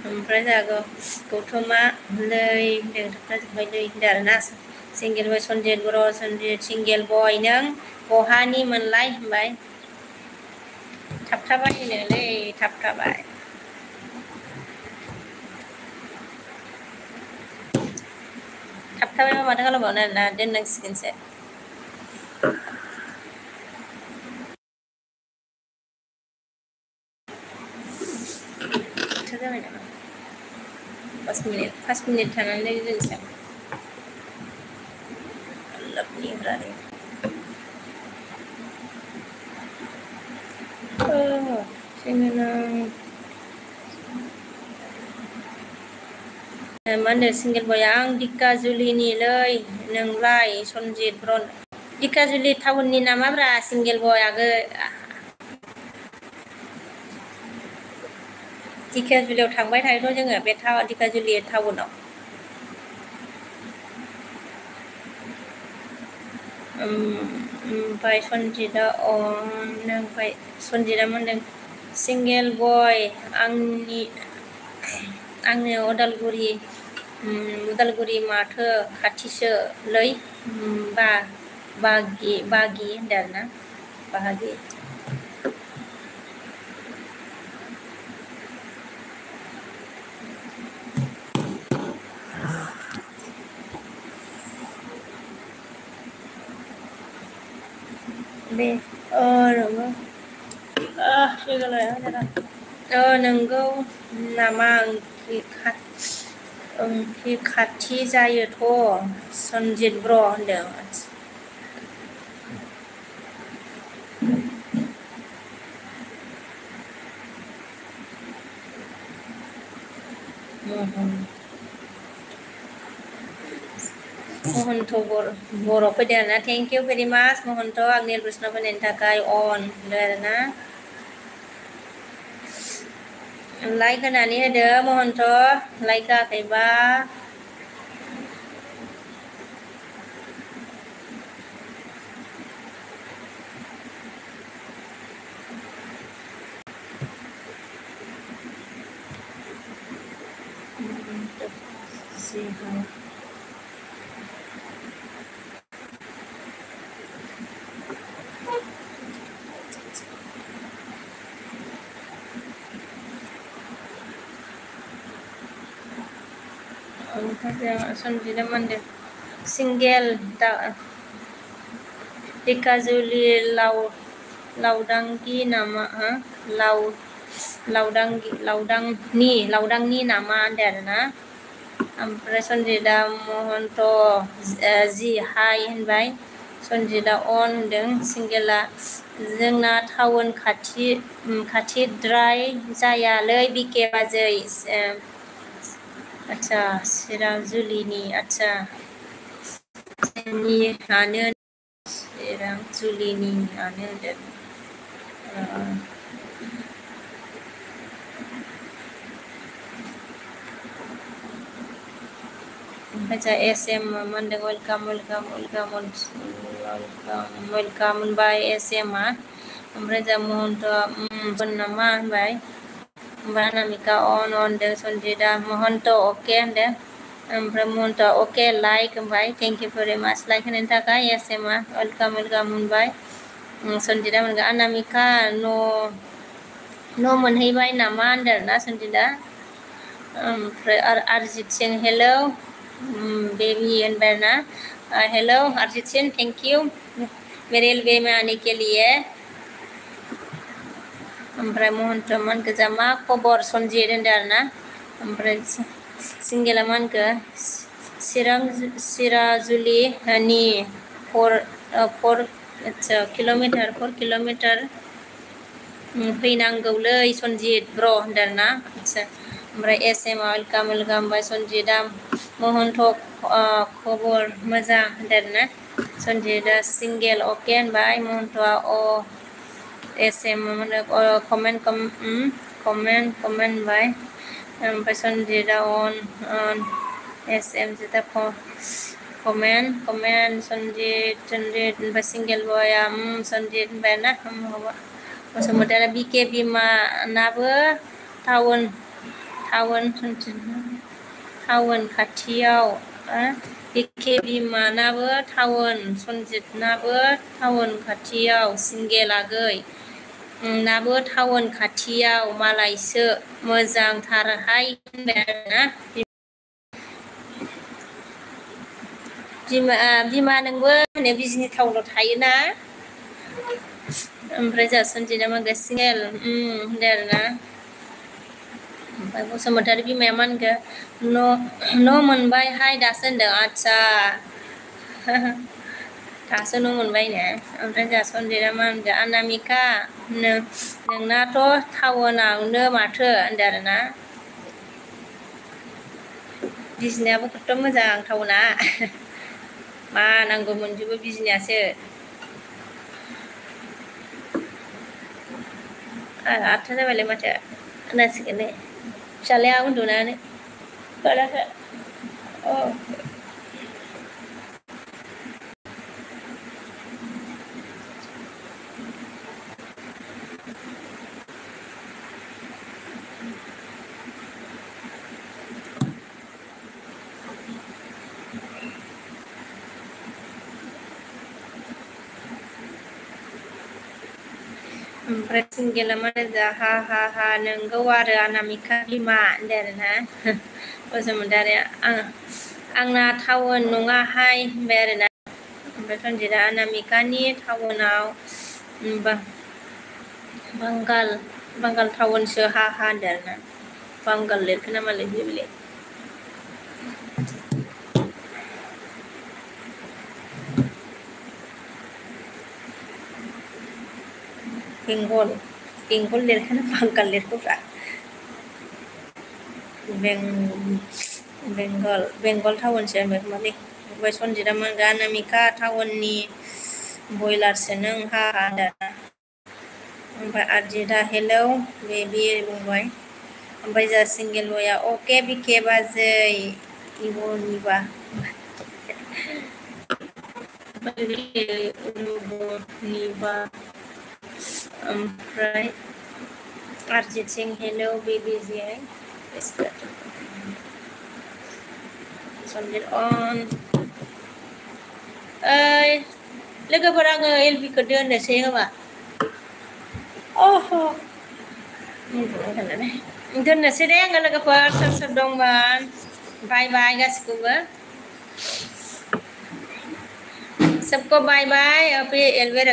ओमफ्राय जागौ गौथमा लै होनदों थाबथा जोब्बाय लै होनदों आरोना सिंगेल बय सनजित बर' सनजित सिंगेल बय नों बहानि मोनलाय होनबाय थाबथाबायनोलै थाबथाबाय थाबथाबायबा माथो खालामबावनो आरोना दोननांसिगोनसो जाबाय नामा 5 मिनिट थानानै दोनसै लबनि ब्रारि मा होनो सिंगेल बया आं दिका जुलिनिलै नोंलाय सनजित ब्रन दिकाजुलि टाउननि नामाब्रा सिंगेल बय आगै दिकाजुलियाव थांबाय थायोथ' जोङो बे दिकाजुलि टाउनाव ओमफ्राय सनजितआ ओमफ्राय सनजितआ मोनदों सिंगेल बय आंनो उदालगुरि माथो खाथिसोलै बागि होनदों आरोना बाहागि बे नंगौ नामा ओंख्रि खाथि जायोथ' सनजित ब्र होनदों महन्त बर' फैदों आरोना थेंक इउ भेरि माच महन्त आंनि प्रश्न फैनायनि थाखाय अन होनदों आरोना लाइक होनानै होदो महन्त लाइक होआखैबा सनजितआ मोनदों सिंगेल दिकाजुलि लावदांगि नामा लावदांनि नामा होनदों आरोना ओमफ्राय सनजितआ महन्त जि हाय होनबाय सनजितआ अन होनदों सिंगेला जोंना टाउन खाथिद्राय जायालै बिके बाजै आदसा चिराजुलिनि आदसा जोंनियानो चिराजुलिनियानो होनदों ओमफ्राय एम मोनदों वेलकाम होनबाय एमआ ओमफ्राय जा महन्तआ नामा होनबाय ओमफ्राय अनामिका अन होनदों सनजितआ महन्त अके होनदों ओमफ्राय महन्तआ अके लाइक होनबाय थेंक इउ भेरि माच लाइक होनायनि थाखाय एमआ वेलकाम होनबाय सनजितआ मोनगोन अनामिका न' मोनहैबाय नामा होनदों आरोना सनजितआ ओमफ्राय अरिजित सिं हेलौ बेबी होनबाय ना हेलौ अरिजित सिं थेंक यू मेरे एलबम में आने के लिए ओमफ्राय महन्त मान गोजा मा खबर सनजित होनदों आरोना ओमफ्राय सिंगेला मा होनखो चिराजुलिनि 4 किल'मिटार फैनांगौलै सनजित ब्र होनदों आरोना आदसा ओमफ्राय एमआ वेलकाम बाय सनजितआ महन्त खबर मोजां होनदों आरोना सनजितआ सिंगेल अके होनबाय महन्तआ एम कमेन्ट होनबाय ओमफ्राय सनजितआ अन एम जिता komen Sonjit oमफ्राय single boy Sonjit oमफ्राय ना बसुमतारी BK Bima नाबो टाउन खाथियाव BK Bima नाबो टाउन Sonjit नाबो टाउन खाथियाव single आगै नाबो टाउन खाथियाव मालायसो मोजांथारहाय ना बिमा नोंबो बिजनि टाउनाव थायोना ओमफ्राय जोंहा सनजितआ मा होनगोन सिंगेल होनदों आरोना ओमफ्राय बसुमतारी बिमाया मा होनगोन न' मोनबायहाय दासो होनदों आदसा दासो न' मोनबायनो ओमफ्राय जोंहा सनजितआ मा होनदों अनामिका नोंनाथ' टाउनावनो माथो होनदों आरोना बिजनियाबो खथ' मोजां टाउना मा नांगौ मोनजोबो बिजनियासो 8 जाबायलाय माथो होनांसिगोन ने फिसालाया उन्दुनानै बाराखै ओमफ्राय सिंगेला माने हा नोंगौ आरो अनामिका बिमा होनदों आरोना बसुमतारीया आंना टाउन नङाहाय होनबाय आरोना ओमफ्राय सनजितआ अनामिकानि टाउनाव बांगाल टाउनसो हा होनदों आरोना बांगाल लिरखो ना मा लिरखो बेलाय बेंगल लिरखो ना बांगाल लिरखोब्रा बेंगल टाउनसो होनबाय खोमालै ओमफ्राय सनजितआ मा होनगोन अनामिका टाउननि बयलारसो नों हा होनदों ओमफ्राय आरजितआ हेलौ बेबि बुंबाय ओमफ्राय जोंहा सिंगेल बयआ अके बिके बाजै इबनिबा ओमफ्राय आरजित सिं हेलौ बेबि जे सनजित अन ओइ लोगोफोर आङो एलबिखौ दोननोसै होमा दोननोसै दे आङो लोगोफोर सोर दंमोन बाय गासिखौबो सबको बाय अभी एलबेर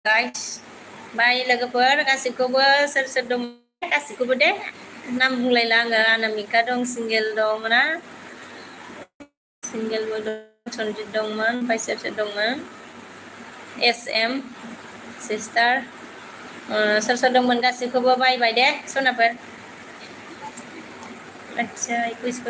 गाइस बाय लोगोफोर गासिखौबो सोर दं गासिखौबो दे नाम बुंलायला आङो अनामिका दं सिंगेल दं ना सिंगेलबो दं सनजित दंमोन ओमफ्राय सोर दंमोन SM सिस्टार सोर दंमोन गासिखौबो बाय दे सनाफोर अच्छा इसको